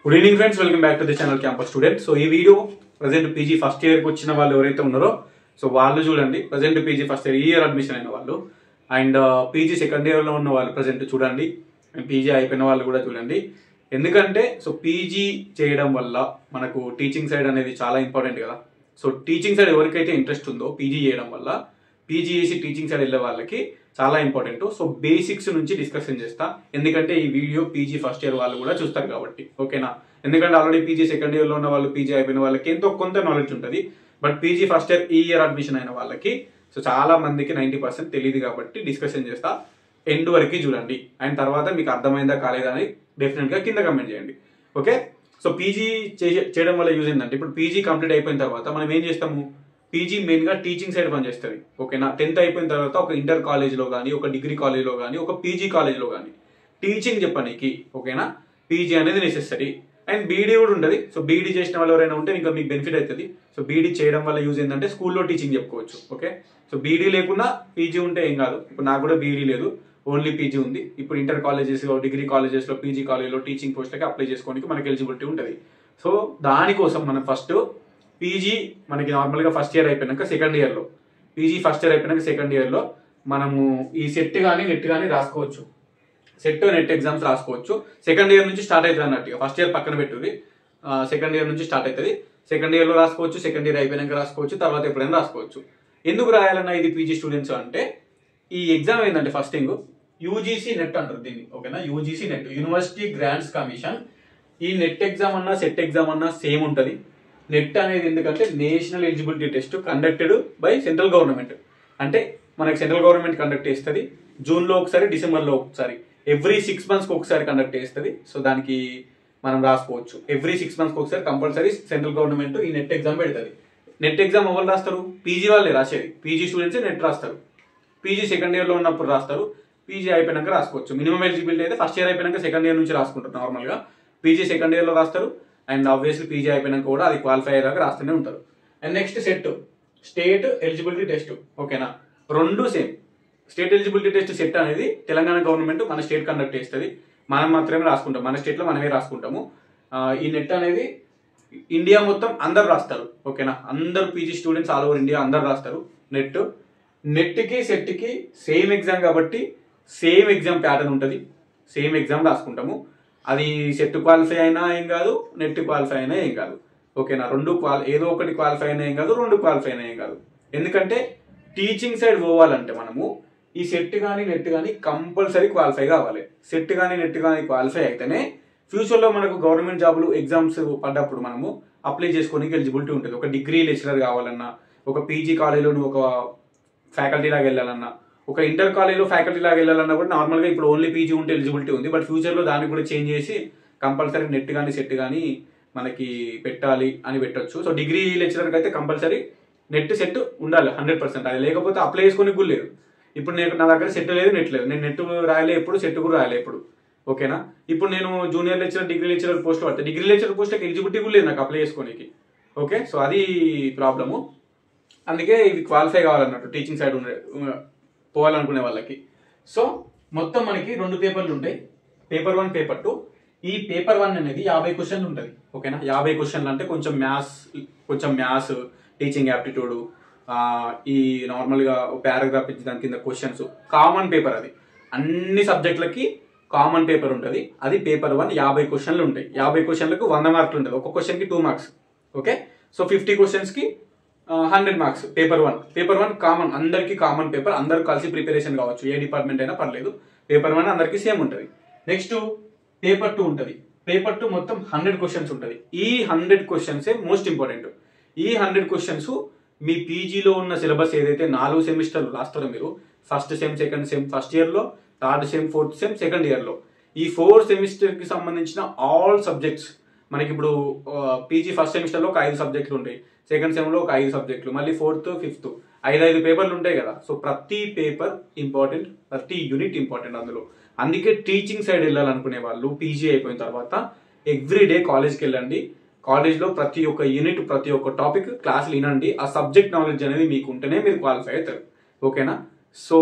Good evening friends, welcome back to the channel campus student. So ఈ video present PG first ఇయర్కి వచ్చిన వాళ్ళు ఎవరైతే ఉన్నారో సో వాళ్ళు చూడండి. Present PG first year admission అయిన వాళ్ళు అండ్ పీజీ సెకండ్ ఇయర్లో ఉన్న వాళ్ళు ప్రజెంట్ చూడండి, అండ్ పీజీ అయిపోయిన వాళ్ళు కూడా చూడండి. ఎందుకంటే సో పీజీ చేయడం వల్ల మనకు టీచింగ్ సైడ్ అనేది చాలా ఇంపార్టెంట్ కదా. సో టీచింగ్ సైడ్ ఎవరికైతే ఇంట్రెస్ట్ ఉందో పీజీ చేయడం వల్ల, పీజీ చేసి టీచింగ్ సైడ్ వెళ్ళే వాళ్ళకి చాలా ఇంపార్టెంట్. సో బేసిక్స్ నుంచి డిస్కషన్ చేస్తా, ఎందుకంటే ఈ వీడియో పీజీ ఫస్ట్ ఇయర్ వాళ్ళు కూడా చూస్తారు కాబట్టి, ఓకేనా. ఎందుకంటే ఆల్రెడీ పీజీ సెకండ్ ఇయర్లో ఉన్న వాళ్ళు, పీజీ అయిపోయిన వాళ్ళకి ఎంతో కొంత నాలెడ్జ్ ఉంటుంది. బట్ పీజీ ఫస్ట్ ఇయర్ ఈ ఇయర్ అడ్మిషన్ అయిన వాళ్ళకి సో చాలా మందికి 90% తెలియదు కాబట్టి డిస్కషన్ చేస్తా. ఎండ్ వరకు చూడండి, అండ్ తర్వాత మీకు అర్థమైందా కాలేదా అని డెఫినెట్గా కింద కమెంట్ చేయండి, ఓకే. సో పీజీ చేయడం వల్ల యూజ్ ఏంటంటే, ఇప్పుడు పీజీ కంప్లీట్ అయిపోయిన తర్వాత మనం ఏం చేస్తాము, పీజీ మెయిన్గా టీచింగ్ సైడ్ పనిచేస్తుంది, ఓకేనా. 10th అయిపోయిన తర్వాత ఒక ఇంటర్ కాలేజ్లో కానీ, ఒక డిగ్రీ కాలేజ్లో కానీ, ఒక పీజీ కాలేజ్లో కానీ టీచింగ్ చెప్పనీకి, ఓకేనా, పీజీ అనేది నెసెసరీ. అండ్ బీడీ కూడా ఉంటుంది. సో బీడీ చేసిన వాళ్ళు ఎవరైనా ఉంటే ఇంకా మీకు బెనిఫిట్ అవుతుంది. సో బీడీ చేయడం వల్ల యూజ్ ఏంటంటే స్కూల్లో టీచింగ్ చెప్పుకోవచ్చు, ఓకే. సో బీడీ లేకుండా పీజీ ఉంటే ఏం కాదు. ఇప్పుడు నాకు కూడా బీడీ లేదు, ఓన్లీ పీజీ ఉంది. ఇప్పుడు ఇంటర్ కాలేజెస్లో, డిగ్రీ కాలేజెస్లో, పీజీ కాలేజ్లో టీచింగ్ పోస్ట్లకి అప్లై చేసుకోవడానికి మనకి ఎలిజిబిలిటీ ఉంటుంది. సో దానికోసం మనం ఫస్ట్ పీజీ మనకి నార్మల్గా ఫస్ట్ ఇయర్ అయిపోయినాక సెకండ్ ఇయర్లో, పీజీ ఫస్ట్ ఇయర్ అయిపోయినాక సెకండ్ ఇయర్లో మనము ఈ సెట్ కానీ నెట్ కానీ రాసుకోవచ్చు. సెట్ నెట్ ఎగ్జామ్స్ రాసుకోవచ్చు. సెకండ్ ఇయర్ నుంచి స్టార్ట్ అవుతుంది అన్నట్టు. ఫస్ట్ ఇయర్ పక్కన పెట్టుది, సెకండ్ ఇయర్ నుంచి స్టార్ట్ అవుతుంది. సెకండ్ ఇయర్లో రాసుకోవచ్చు, సెకండ్ ఇయర్ అయిపోయినాక రాసుకోవచ్చు, తర్వాత ఎప్పుడైనా రాసుకోవచ్చు. ఎందుకు రాయాలన్నా ఇది పీజీ స్టూడెంట్స్ అంటే, ఈ ఎగ్జామ్ ఏంటంటే ఫస్ట్ థింగ్ యూజీసీ నెట్ అంటారు దీన్ని, ఓకేనా. UGC net, university grants commission. ఈ నెట్ ఎగ్జామ్ అన్నా సెట్ ఎగ్జామ్ అన్నా సేమ్ ఉంటుంది. నెట్ అనేది ఎందుకంటే national eligibility test conducted by central government. అంటే మనకి సెంట్రల్ గవర్నమెంట్ కండక్ట్ చేస్తుంది. జూన్లో ఒకసారి, డిసెంబర్లో ఒకసారి, ఎవ్రీ 6 monthsకి ఒకసారి కండక్ట్ చేస్తుంది. సో దానికి మనం రాసుకోవచ్చు. ఎవ్రీ 6 monthsకి ఒకసారి కంపల్సరీ సెంట్రల్ గవర్నమెంట్ ఈ నెట్ ఎగ్జామ్ పెడుతుంది. నెట్ ఎగ్జామ్ ఎవరు రాస్తారు? పీజీ వాళ్ళే రాసేది. పీజీ స్టూడెంట్స్ నెట్ రాస్తారు. పీజీ సెకండ్ ఇయర్లో ఉన్నప్పుడు రాస్తారు, పీజీ అయిపోయినాక రాసుకోవచ్చు. మినిమం ఎలిజిబిలిటీ అయితే ఫస్ట్ ఇయర్ అయిపోయినాక సెకండ్ ఇయర్ నుంచి రాసుకుంటారు నార్మల్గా. పీజీ సెకండ్ ఇయర్లో రాస్తారు, అండ్ ఆబ్వియస్లీ పీజీ అయిపోయినాక కూడా అది క్వాలిఫై అయ్యేదాకా రాస్తూనే ఉంటారు. And next set, state eligibility test, ఓకేనా. రెండు same. State eligibility test set అనేది తెలంగాణ గవర్నమెంట్ మన స్టేట్ కండక్ట్ చేస్తుంది. మనం మాత్రమే రాసుకుంటాం, మన స్టేట్లో మనమే రాసుకుంటాము. ఈ నెట్ అనేది ఇండియా మొత్తం అందరు రాస్తారు, ఓకేనా. అందరు PG students all over India అందరు రాస్తారు నెట్. నెట్కి సెట్కి సేమ్ ఎగ్జామ్ కాబట్టి సేమ్ ఎగ్జామ్ ప్యాటర్న్ ఉంటుంది, సేమ్ ఎగ్జామ్ రాసుకుంటాము. అది సెట్ క్వాలిఫై అయినా ఏం కాదు, నెట్ క్వాలిఫై అయినా ఏం కాదు, ఓకేనా. ఏదో ఒకటి క్వాలిఫై అయినా ఏం కాదు, రెండు క్వాలిఫై అయినా ఏం కాదు. ఎందుకంటే టీచింగ్ సైడ్ పోవాలంటే మనము ఈ సెట్ కానీ నెట్ కానీ కంపల్సరీ క్వాలిఫై కావాలి. సెట్ కానీ నెట్ కానీ క్వాలిఫై అయితేనే ఫ్యూచర్లో మనకు గవర్నమెంట్ జాబులు ఎగ్జామ్స్ పడ్డప్పుడు మనము అప్లై చేసుకోవడానికి ఎలిజిబిలిటీ ఉంటుంది. ఒక డిగ్రీ లెక్చరర్ కావాలన్నా, ఒక పీజీ కాలేజ్లో నువ్వు ఒక ఫ్యాకల్టీ లాగా వెళ్ళాలన్నా, ఒక ఇంటర్ కాలేజ్లో ఫ్యాకల్టీ లాగా వెళ్ళాలన్నా కూడా నార్మల్గా ఇప్పుడు ఓన్లీ పీజీ ఉంటే ఎలిజిబిలిటీ ఉంది. బట్ ఫ్యూచర్లో దాన్ని కూడా చేంజ్ చేసి కంపల్సరీ నెట్ కానీ సెట్ కానీ మనకి పెట్టాలి అని పెట్టొచ్చు. సో డిగ్రీ లెక్చరర్కి అయితే కంపల్సరీ నెట్ సెట్ ఉండాలి 100%. అది లేకపోతే అప్లై చేసుకొని కూడా లేదు. ఇప్పుడు నా దగ్గర సెట్ లేదు, నెట్ లేదు. నేను నెట్ రాయలే ఎప్పుడు, సెట్ కూడా రాయలే ఎప్పుడు, ఓకేనా. ఇప్పుడు నేను junior lecturer, degree lecturer post పడితే డిగ్రీ లెక్చరర్ పోస్ట్కి ఎలిజిబిలిటీ కూడా లేదు నాకు అప్లై చేసుకోనికి, ఓకే. సో అది ప్రాబ్లము. అందుకే ఇది క్వాలిఫై కావాలన్నట్టు టీచింగ్ సైడ్ పోవాలనుకునే వాళ్ళకి. సో మొత్తం మనకి 2 పేపర్లు ఉంటాయి, పేపర్ 1, పేపర్ 2. ఈ పేపర్ 1 అనేది 50 క్వశ్చన్లు ఉంటుంది, ఓకేనా. 50 క్వశ్చన్లు అంటే కొంచెం మ్యాథ్స్, టీచింగ్ యాప్టిట్యూడ్, ఈ నార్మల్గా పారాగ్రాఫ్ ఇచ్చి దాని కింద క్వశ్చన్స్, కామన్ పేపర్. అది అన్ని సబ్జెక్టులకి కామన్ పేపర్ ఉంటుంది. అది పేపర్ 1, 50 క్వశ్చన్లు ఉంటాయి. 50 క్వశ్చన్లకు 100 మార్కులు ఉంటుంది. ఒక క్వశ్చన్కి 2 మార్క్స్, ఓకే. సో 50 క్వశ్చన్స్కి 100 మార్క్స్. పేపర్ 1 కామన్, అందరికీ కామన్ పేపర్, అందరూ కలిసి ప్రిపరేషన్ కావచ్చు, ఏ డిపార్ట్మెంట్ అయినా పర్లేదు. పేపర్ 1 అందరికీ సేమ్ ఉంటుంది. నెక్స్ట్ పేపర్ 2 ఉంటుంది. పేపర్ 2 మొత్తం 100 క్వశ్చన్స్ ఉంటుంది. ఈ 100 క్వశ్చన్సే మోస్ట్ ఇంపార్టెంట్. ఈ 100 క్వశ్చన్స్ మీ పీజీలో ఉన్న సిలబస్ ఏదైతే 4 సెమిస్టర్లు రాస్తారో మీరు, first sem, second sem first ఇయర్లో, third sem, fourth sem second ఇయర్లో, ఈ 4 సెమిస్టర్కి సంబంధించిన ఆల్ సబ్జెక్ట్స్ మనకి ఇప్పుడు పీజీ ఫస్ట్ సెమిస్టర్లో ఒక 5 సబ్జెక్టులు ఉంటాయి, సెకండ్ సెమ్లో ఒక 5 సబ్జెక్టులు, మళ్ళీ ఫోర్త్, ఫిఫ్త్ 5 పేపర్లు ఉంటాయి కదా. సో ప్రతి పేపర్ ఇంపార్టెంట్, ప్రతి యూనిట్ ఇంపార్టెంట్ అందులో. అందుకే టీచింగ్ సైడ్ వెళ్ళాలనుకునే వాళ్ళు పీజీ అయిపోయిన తర్వాత ఎవ్రీడే కాలేజ్కి వెళ్ళండి. కాలేజ్లో ప్రతి ఒక్క యూనిట్, ప్రతి ఒక్క టాపిక్ క్లాసులు వినండి. ఆ సబ్జెక్ట్ నాలెడ్జ్ అనేది మీకు ఉంటేనే మీరు క్వాలిఫై అవుతారు, ఓకేనా. సో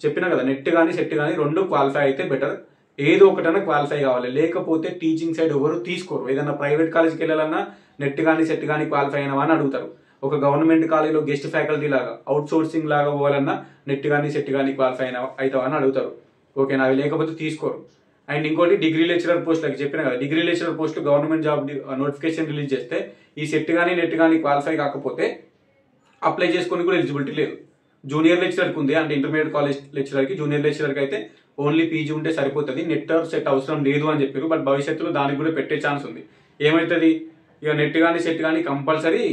చెప్పినా కదా, నెట్ కానీ సెట్ కానీ 2 క్వాలిఫై అయితే బెటర్. ఏదో ఒకటైనా క్వాలిఫై కావాలి, లేకపోతే టీచింగ్ సైడ్ ఎవరు తీసుకోరు. ఏదైనా ప్రైవేట్ కాలేజ్కి వెళ్ళాలన్నా నెట్ కానీ సెట్ కానీ క్వాలిఫై అయినవా అని అడుగుతారు. ఒక గవర్నమెంట్ కాలేజ్లో గెస్ట్ ఫ్యాకల్టీ లాగా అవుట్ సోర్సింగ్ లాగా పోవాలన్నా నెట్ కానీ సెట్ కానీ క్వాలిఫై అవుతావా అని అడుగుతారు. ఓకేనా, అవి లేకపోతే తీసుకోరు. అండ్ ఇంకోటి డిగ్రీ లెక్చరర్ పోస్ట్ లకి చెప్పిన కదా, degree lecturer post government job notification release చేస్తే ఈ సెట్ కానీ నెట్ కానీ క్వాలిఫై కాకపోతే అప్లై చేసుకొని కూడా ఎలిజిబిలిటీ లేదు. జూనియర్ లెక్చరర్కి ఉంది, అంటే ఇంటర్మీడియట్ కాలేజ్ లెక్చరర్కి. జూనియర్ లెక్చరర్కి అయితే ఓన్లీ పీజీ ఉంటే సరిపోతుంది, నెట్ సెట్ అవసరం లేదు అని చెప్పారు. బట్ భవిష్యత్తులో దానికి కూడా పెట్టే ఛాన్స్ ఉంది. ఏమవుతుంది, ఇక నెట్ కానీ సెట్ కానీ కంపల్సరీ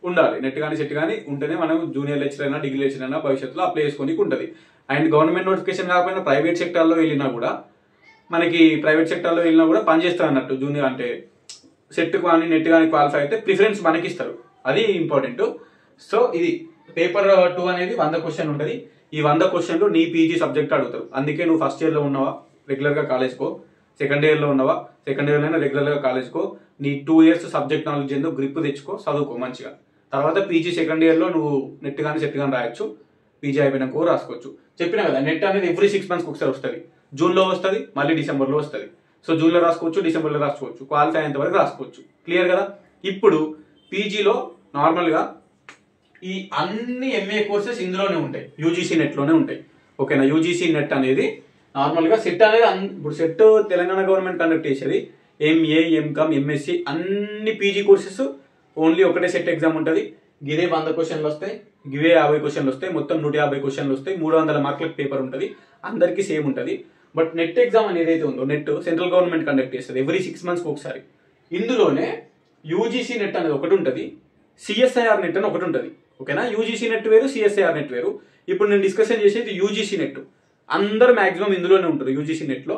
ఉండాలి. నెట్ కానీ సెట్ కానీ ఉంటేనే మనం జూనియర్ లెక్చరర్ అయినా డిగ్రీ లెక్చరర్ అయినా భవిష్యత్తులో అప్లై చేసుకొని ఉంటుంది. అండ్ గవర్నమెంట్ నోటిఫికేషన్ కాకపోయినా ప్రైవేట్ సెక్టార్లో వెళ్ళినా కూడా మనకి ప్రైవేట్ సెక్టార్లో వెళ్ళినా కూడా పనిచేస్తారు అన్నట్టు. జూనియర్ అంటే సెట్ కానీ నెట్ కానీ క్వాలిఫై అయితే ప్రిఫరెన్స్ మనకి ఇస్తారు, అది ఇంపార్టెంట్. సో ఇది పేపర్ 2 అనేది 100 క్వశ్చన్ ఉంటుంది. ఈ 100 క్వశ్చన్లు నీ పీజీ సబ్జెక్ట్ అడుగుతారు. అందుకే నువ్వు ఫస్ట్ ఇయర్లో ఉన్నావా రెగ్యులర్గా కాలేజ్కో, సెకండ్ ఇయర్లో ఉన్నావా సెకండ్ ఇయర్లో అయినా రెగ్యులర్గా కాలేజ్కో, నీ 2 years సబ్జెక్ట్ నాలెడ్జ్ ఏందో గ్రిప్ తెచ్చుకో, చదువుకో మంచిగా. తర్వాత పీజీ సెకండ్ ఇయర్లో నువ్వు నెట్ కానీ సెట్ కానీ రాయొచ్చు, పీజీ అయిపోయినాక రాసుకోవచ్చు. చెప్పినా కదా, నెట్ అనేది ఎవ్రీ 6 months ఒకసారి వస్తుంది. జూన్లో వస్తుంది, మళ్ళీ డిసెంబర్లో వస్తుంది. సో జూన్లో రాసుకోవచ్చు, డిసెంబర్లో రాసుకోవచ్చు, క్వాలిఫై అయ్యేంత వరకు రాసుకోవచ్చు. క్లియర్ కదా. ఇప్పుడు పీజీలో నార్మల్గా ఈ అన్ని ఎంఏ కోర్సెస్ ఇందులోనే ఉంటాయి, యూజీసీ నెట్లోనే ఉంటాయి. ఓకేనా, యూజీసీ నెట్ అనేది నార్మల్గా సెట్ అనేది ఇప్పుడు సెట్ తెలంగాణ గవర్నమెంట్ కండక్ట్ చేసేది. ఎంఏ, ఎంకామ్, ఎంఎస్సి అన్ని పీజీ కోర్సెస్ ఓన్లీ ఒకటే సెట్ ఎగ్జామ్ ఉంటుంది. గిదే 100 క్వశ్చన్లు వస్తాయి, గివే 50 క్వశ్చన్లు వస్తాయి, మొత్తం 150 క్వశ్చన్లు వస్తాయి. 300 మార్కులకు పేపర్ ఉంటుంది, అందరికీ సేమ్ ఉంటుంది. బట్ నెట్ ఎగ్జామ్ అనేది ఏదైతే ఉందో, నెట్ సెంట్రల్ గవర్నమెంట్ కండక్ట్ చేస్తుంది ఎవ్రీ 6 months ఒకసారి. ఇందులోనే యూజీసీ నెట్ అనేది ఒకటి ఉంటుంది, సిఎస్ఐఆర్ నెట్ అని ఒకటి ఉంటుంది. ఓకేనా, యూజీసీ నెట్ వేరు, సిఎస్ఐఆర్ నెట్ వేరు. ఇప్పుడు నేను డిస్కషన్ చేసేది యూజీసీ నెట్. అందరు మాక్సిమం ఇందులోనే ఉంటారు యూజీసీ నెట్లో.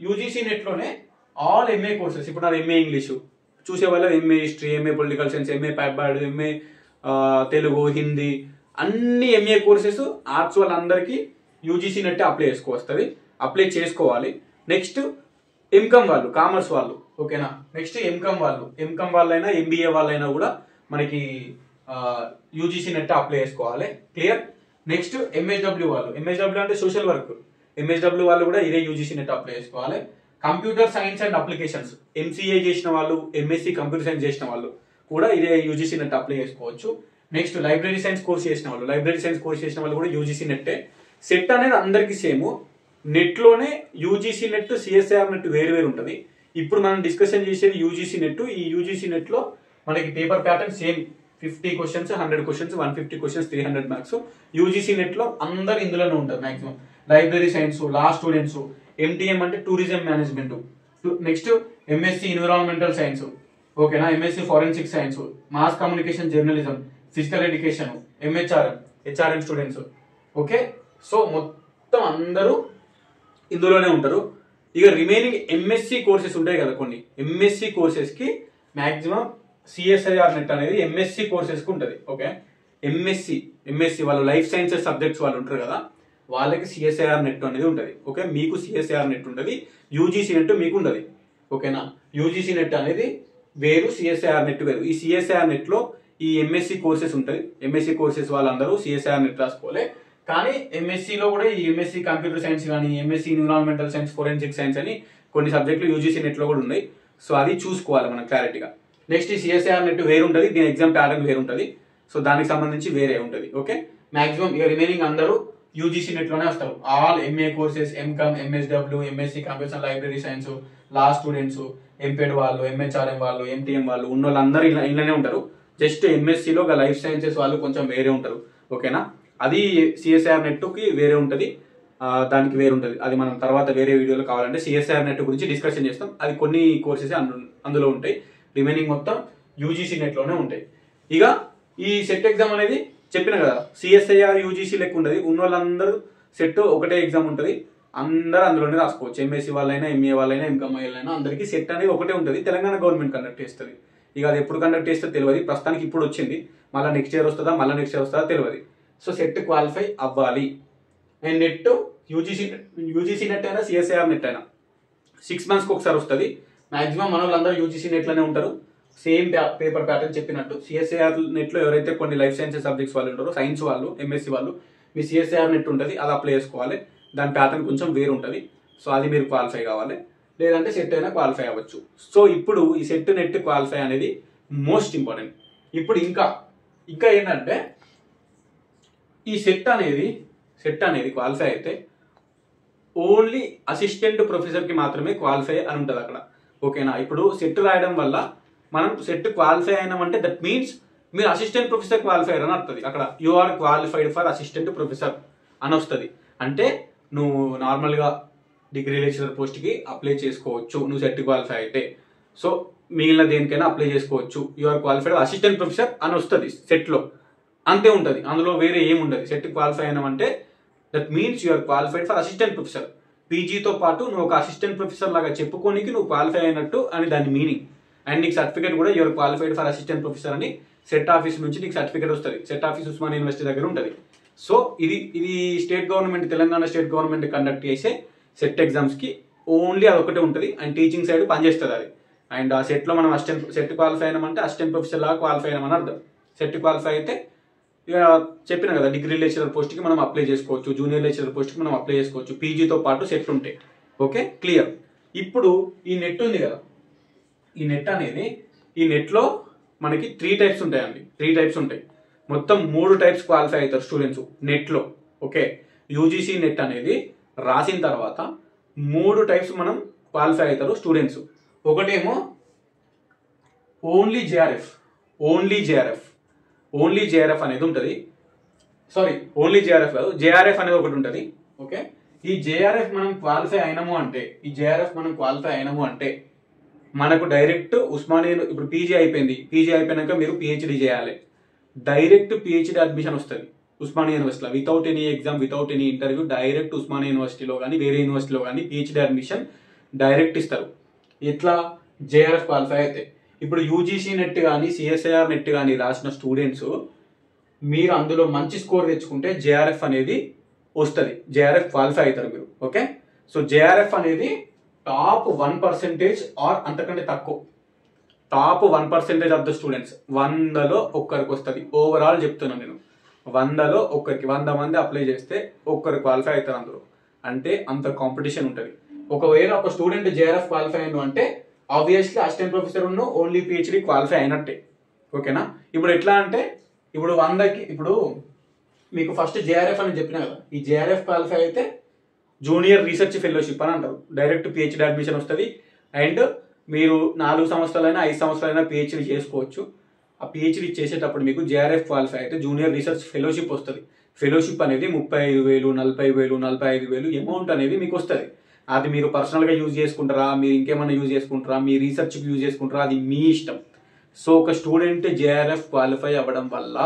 యూజీసీ నెట్లోనే ఆల్ ఎంఏ కోర్సెస్, ఇప్పుడు నాది ఎంఏ ఇంగ్లీషు చూసే వాళ్ళ MA history, MA political science, MA ప్యాబ్యాడ్, ఎంఏ తెలుగు, హిందీ అన్ని ఎంఏ కోర్సెస్ ఆర్ట్స్ వాళ్ళందరికీ యూజీసీ నెట్ అప్లై చేసుకోవాలి. నెక్స్ట్ ఎంకామ్ వాళ్ళు, కామర్స్ వాళ్ళు. ఓకేనా, నెక్స్ట్ ఎంకామ్ వాళ్ళైనా ఎంబీఏ వాళ్ళైనా కూడా మనకి యూజీసీ నెట్ అప్లై చేసుకోవాలి. క్లియర్. నెక్స్ట్ ఎంఎస్డబ్ల్యూ వాళ్ళు, ఎంఎస్డబ్ల్యూ అంటే సోషల్ వర్క్, ఎంఎస్డబ్ల్యూ వాళ్ళు కూడా ఇదే యూజీసీ నెట్ అప్లై చేసుకోవాలి. Computer science and applications, MCA చేసిన వాళ్ళు, ఎంఎస్సీ కంప్యూటర్ సైన్స్ చేసిన వాళ్ళు కూడా ఇదే యూజీసీ నెట్ అప్లై చేసుకోవచ్చు. నెక్స్ట్ లైబ్రరీ సైన్స్ కోర్స్ చేసిన వాళ్ళు కూడా యూజీసీ నెట్టే. సెట్ అనేది అందరికీ సేమ్. నెట్లోనే యూజీసీ నెట్, సిఎస్ఐఆర్ నెట్ వేరు వేరు ఉంటుంది. ఇప్పుడు మనం డిస్కషన్ చేసేది యూజీసీ నెట్. ఈ యూజీసీ నెట్లో మనకి paper pattern same, 50 questions, 100 questions, 150 questions, 300 marks. UGC నెట్లో అందరు ఇందులోనే ఉంటారు maximum. Library science, law students, MTM అంటే tourism management, next MSc environmental science, ఓకేనా, MSc forensic science, mass communication journalism, physical education, HRM students. Okay, so మొత్తం అందరూ ఇందులోనే ఉంటారు. ఇక రిమైనింగ్ ఎంఎస్సి కోర్సెస్ ఉంటాయి కదా కొన్ని, ఎంఎస్సి కోర్సెస్కి మ్యాక్సిమం సిఎస్ఐఆర్ నెట్ అనేది ఎంఎస్సి కోర్సెస్కి ఉంటుంది. ఓకే, ఎంఎస్సి వాళ్ళు లైఫ్ సైన్సెస్ సబ్జెక్ట్స్ వాళ్ళు ఉంటారు కదా, వాళ్ళకి సిఎస్ఐఆర్ నెట్ అనేది ఉంటుంది. ఓకే, మీకు సిఎస్ఐఆర్ నెట్ ఉంటుంది, యూజీసీ నెట్ మీకు ఉండదు. ఓకేనా, యూజీసీ నెట్ అనేది వేరు, సిఎస్ఐఆర్ నెట్ వేరు. ఈ సిఎస్ఐఆర్ నెట్లో ఈ ఎంఎస్సి కోర్సెస్ ఉంటుంది. ఎంఎస్సి కోర్సెస్ వాళ్ళందరూ సిఎస్ఐఆర్ నెట్ రాసుకోవాలి. కానీ ఎంఎస్సిలో కూడా ఈ ఎంఎస్సి కంప్యూటర్ సైన్స్ కానీ, MSc environmental science, forensic science అని కొన్ని సబ్జెక్టులు యూజీసీ నెట్లో కూడా ఉన్నాయి. సో అది చూసుకోవాలి మనం క్లారిటీగా. నెక్స్ట్ ఈ సిఎస్ఐఆర్ నెట్ వేరు ఉంటుంది, దీని ఎగ్జామ్ ప్యాటర్న్ వేరు ఉంటుంది. సో దానికి సంబంధించి వేరే ఉంటుంది. ఓకే, మాక్సిమం ఇక రిమైనింగ్ అందరూ యూజీసీ నెట్లోనే వస్తారు. All MA courses, MCom, MSW, MSc computer library science, law students, MPEd వాళ్ళు, ఎంహెచ్ఆర్ఎం వాళ్ళు, ఎంటీఎం వాళ్ళు ఉన్న వాళ్ళందరూ ఇలానే ఉంటారు. జస్ట్ ఎంఎస్సిలో లైఫ్ సైన్సెస్ వాళ్ళు కొంచెం వేరే ఉంటారు. ఓకేనా, అది సిఎస్ఐఆర్ నెట్కి వేరే ఉంటుంది, దానికి వేరే ఉంటుంది. అది మనం తర్వాత వేరే వీడియోలో కావాలంటే సిఎస్ఐఆర్ నెట్ గురించి డిస్కషన్ చేస్తాం. అది కొన్ని కోర్సెస్ అందులో ఉంటాయి, రిమైనింగ్ మొత్తం యూజీసీ నెట్లోనే ఉంటాయి. ఇక ఈ సెట్ ఎగ్జామ్ అనేది చెప్పిన కదా, సిఎస్ఐఆర్ యూజీసీ లెక్క ఉంటుంది. ఉన్న వాళ్ళందరూ సెట్ ఒకటే ఎగ్జామ్ ఉంటుంది, అందరూ అందులోనే రాసుకోవచ్చు. ఎంఎస్సీ వాళ్ళైనా, ఎంఏ వాళ్ళైనా, ఎంకామ్ వాళ్ళైనా అందరికీ సెట్ అనేది ఒకటే ఉంటుంది. తెలంగాణ గవర్నమెంట్ కండక్ట్ చేస్తుంది. ఇక అది ఎప్పుడు కండక్ట్ చేస్తే తెలియదు, ప్రస్తుతానికి ఇప్పుడు వచ్చింది. మళ్ళీ నెక్స్ట్ ఇయర్ వస్తుందా తెలియదు. సో సెట్ క్వాలిఫై అవ్వాలి. అండ్ నెట్ యూజీసీ నెట్ అయినా సిఎస్ఐఆర్ నెట్ అయినా 6 months ఒకసారి వస్తుంది. మాక్సిమం మన వాళ్ళందరూ యూజీసీ నెట్లోనే ఉంటారు. సేమ్ పేపర్ ప్యాటర్న్ చెప్పినట్టు సిఎస్ఐఆర్ నెట్లో ఎవరైతే కొన్ని లైఫ్ సైన్సెస్ సబ్జెక్ట్స్ వాళ్ళు ఉంటారో, సైన్స్ వాళ్ళు, ఎంఎస్సీ వాళ్ళు, మీ సిఎస్ఐఆర్ నెట్ ఉంటుంది, అది అప్లై చేసుకోవాలి. దాని ప్యాటర్న్ కొంచెం వేరు ఉంటుంది. సో అది మీరు క్వాలిఫై కావాలి, లేదంటే సెట్ అయినా క్వాలిఫై అవ్వచ్చు. సో ఇప్పుడు ఈ సెట్ నెట్ క్వాలిఫై అనేది మోస్ట్ ఇంపార్టెంట్. ఇప్పుడు ఇంకా ఇంకా ఏంటంటే ఈ సెట్ అనేది క్వాలిఫై అయితే ఓన్లీ అసిస్టెంట్ ప్రొఫెసర్కి మాత్రమే క్వాలిఫై అని ఉంటుంది అక్కడ. ఓకేనా? ఇప్పుడు సెట్ రాయడం వల్ల మనం సెట్ క్వాలిఫై అయినామంటే దట్ మీన్స్ మీరు అసిస్టెంట్ ప్రొఫెసర్ క్వాలిఫైర్ అని వస్తుంది అక్కడ. You are qualified for assistant professor అని వస్తుంది. అంటే నువ్వు నార్మల్గా డిగ్రీ లెక్చరర్ పోస్ట్కి అప్లై చేసుకోవచ్చు నువ్వు సెట్ క్వాలిఫై అయితే. సో మిగిలిన దేనికైనా అప్లై చేసుకోవచ్చు. You are qualified assistant professor అని వస్తుంది సెట్లో. అంతే ఉంటుంది, అందులో వేరే ఏముండదు. సెట్ క్వాలిఫై అయినామంటే that means you are qualified for assistant professor. పీజీతో పాటు నువ్వు ఒక అసిస్టెంట్ ప్రొఫెసర్ లాగా చెప్పుకోనికి నువ్వు క్వాలిఫై అయినట్టు అని దాని మీనింగ్. అండ్ నీకు సర్టిఫికేట్ కూడా your qualified for assistant professor అని సెట్ ఆఫీస్ నుంచి నీకు సర్టిఫికేట్ వస్తుంది. సెట్ ఆఫీస్ ఉస్మానియా యూనివర్సిటీ దగ్గర ఉంటుంది. సో ఇది state government, Telangana state government conduct చేసే సెట్ ఎగ్జామ్స్కి ఓన్లీ అదొకటే ఉంటుంది. అండ్ టీచింగ్ సైడ్ పనిచేస్తుంది అది. అండ్ ఆ సెట్లో మనం సెట్ క్వాలిఫై అయినామంటే అసిస్టెంట్ ప్రొఫెసర్ లాగా క్వాలిఫై అయినామని అర్థం. సెట్ క్వాలిఫై అయితే ఇక చెప్పిన కదా, డిగ్రీ లెక్చరర్ పోస్ట్కి మనం అప్లై చేసుకోవచ్చు, జూనియర్ లెక్చరర్ పోస్ట్కి మనం అప్లై చేసుకోవచ్చు, పీజీతో పాటు సెట్ ఉంటాయి. Okay, clear. ఇప్పుడు ఈ నెట్ ఉంది కదా, ఈ నెట్లో మనకి 3 టైప్స్ ఉంటాయండి. 3 టైప్స్ ఉంటాయి. మొత్తం 3 టైప్స్ క్వాలిఫై అవుతారు స్టూడెంట్స్ నెట్లో. ఓకే, యూజీసీ నెట్ అనేది రాసిన తర్వాత 3 టైప్స్ మనం క్వాలిఫై అవుతారు స్టూడెంట్స్. ఒకటేమో ఓన్లీ జేఆర్ఎఫ్ అనేది ఉంటుంది. సారీ, ఓన్లీ జేఆర్ఎఫ్ కాదు, జేఆర్ఎఫ్ అనేది ఒకటి ఉంటుంది. ఓకే, ఈ జేఆర్ఎఫ్ మనం క్వాలిఫై అయినాము అంటే మనకు డైరెక్ట్ ఉస్మానియా, ఇప్పుడు పీజీ అయిపోయినాక మీరు పిహెచ్డి చేయాలి. డైరెక్ట్ పిహెచ్డి అడ్మిషన్ వస్తుంది ఉస్మానియా యూనివర్సిటీలో, without any exam, without any interview. Direct Osmania యూనివర్సిటీలో కానీ వేరే యూనివర్సిటీలో కానీ పిహెచ్డి అడ్మిషన్ డైరెక్ట్ ఇస్తారు. ఎట్లా? జేఆర్ఎఫ్ క్వాలిఫై అయితే. ఇప్పుడు యూజీసీ నెట్ కానీ సిఎస్ఐఆర్ నెట్ కానీ రాసిన స్టూడెంట్స్ మీరు అందులో మంచి స్కోర్ తెచ్చుకుంటే జేఆర్ఎఫ్ అనేది వస్తుంది. జేఆర్ఎఫ్ క్వాలిఫై అవుతారు మీరు. ఓకే, సో జేఆర్ఎఫ్ అనేది టాప్ 1% ఆర్ అంతకంటే తక్కువ. టాప్ 1% ఆఫ్ ద స్టూడెంట్స్ 100లో ఒక్కరికి వస్తుంది. ఓవరాల్ చెప్తున్నాను నేను, 100లో ఒక్కరికి, 100 మంది అప్లై చేస్తే ఒక్కరు క్వాలిఫై అవుతారు అందులో. అంటే అంత కాంపిటీషన్ ఉంటుంది. ఒకవేళ ఒక స్టూడెంట్ జేఆర్ఎఫ్ క్వాలిఫై అయిన అంటే ఆబ్వియస్లీ అసిస్టెంట్ ప్రొఫెసర్ ఉన్న ఓన్లీ పిహెచ్డి క్వాలిఫై అయినట్టే. ఓకేనా? ఇప్పుడు ఎట్లా అంటే ఇప్పుడు 100కి, ఇప్పుడు మీకు ఫస్ట్ జేఆర్ఎఫ్ అని చెప్పిన కదా, ఈ జేఆర్ఎఫ్ క్వాలిఫై అయితే జూనియర్ రీసెర్చ్ ఫెలోషిప్ అని అంటారు. డైరెక్ట్ పిహెచ్డి అడ్మిషన్ వస్తుంది. అండ్ మీరు 4 సంవత్సరాలైనా 5 సంవత్సరాలైనా పిహెచ్డి చేసుకోవచ్చు. ఆ పిహెచ్డి చేసేటప్పుడు మీకు జేఆర్ఎఫ్ క్వాలిఫై అయితే జూనియర్ రీసెర్చ్ ఫెలోషిప్ వస్తుంది. ఫెలోషిప్ అనేది 35,000, 40,000, 45,000 అమౌంట్ అనేది మీకు వస్తుంది. అది మీరు పర్సనల్గా యూజ్ చేసుకుంటారా, మీరు ఇంకేమైనా యూజ్ చేసుకుంటారా, మీ రీసెర్చ్కి యూజ్ చేసుకుంటారా, అది మీ ఇష్టం. సో ఒక స్టూడెంట్ జేఆర్ఎఫ్ క్వాలిఫై అవ్వడం వల్ల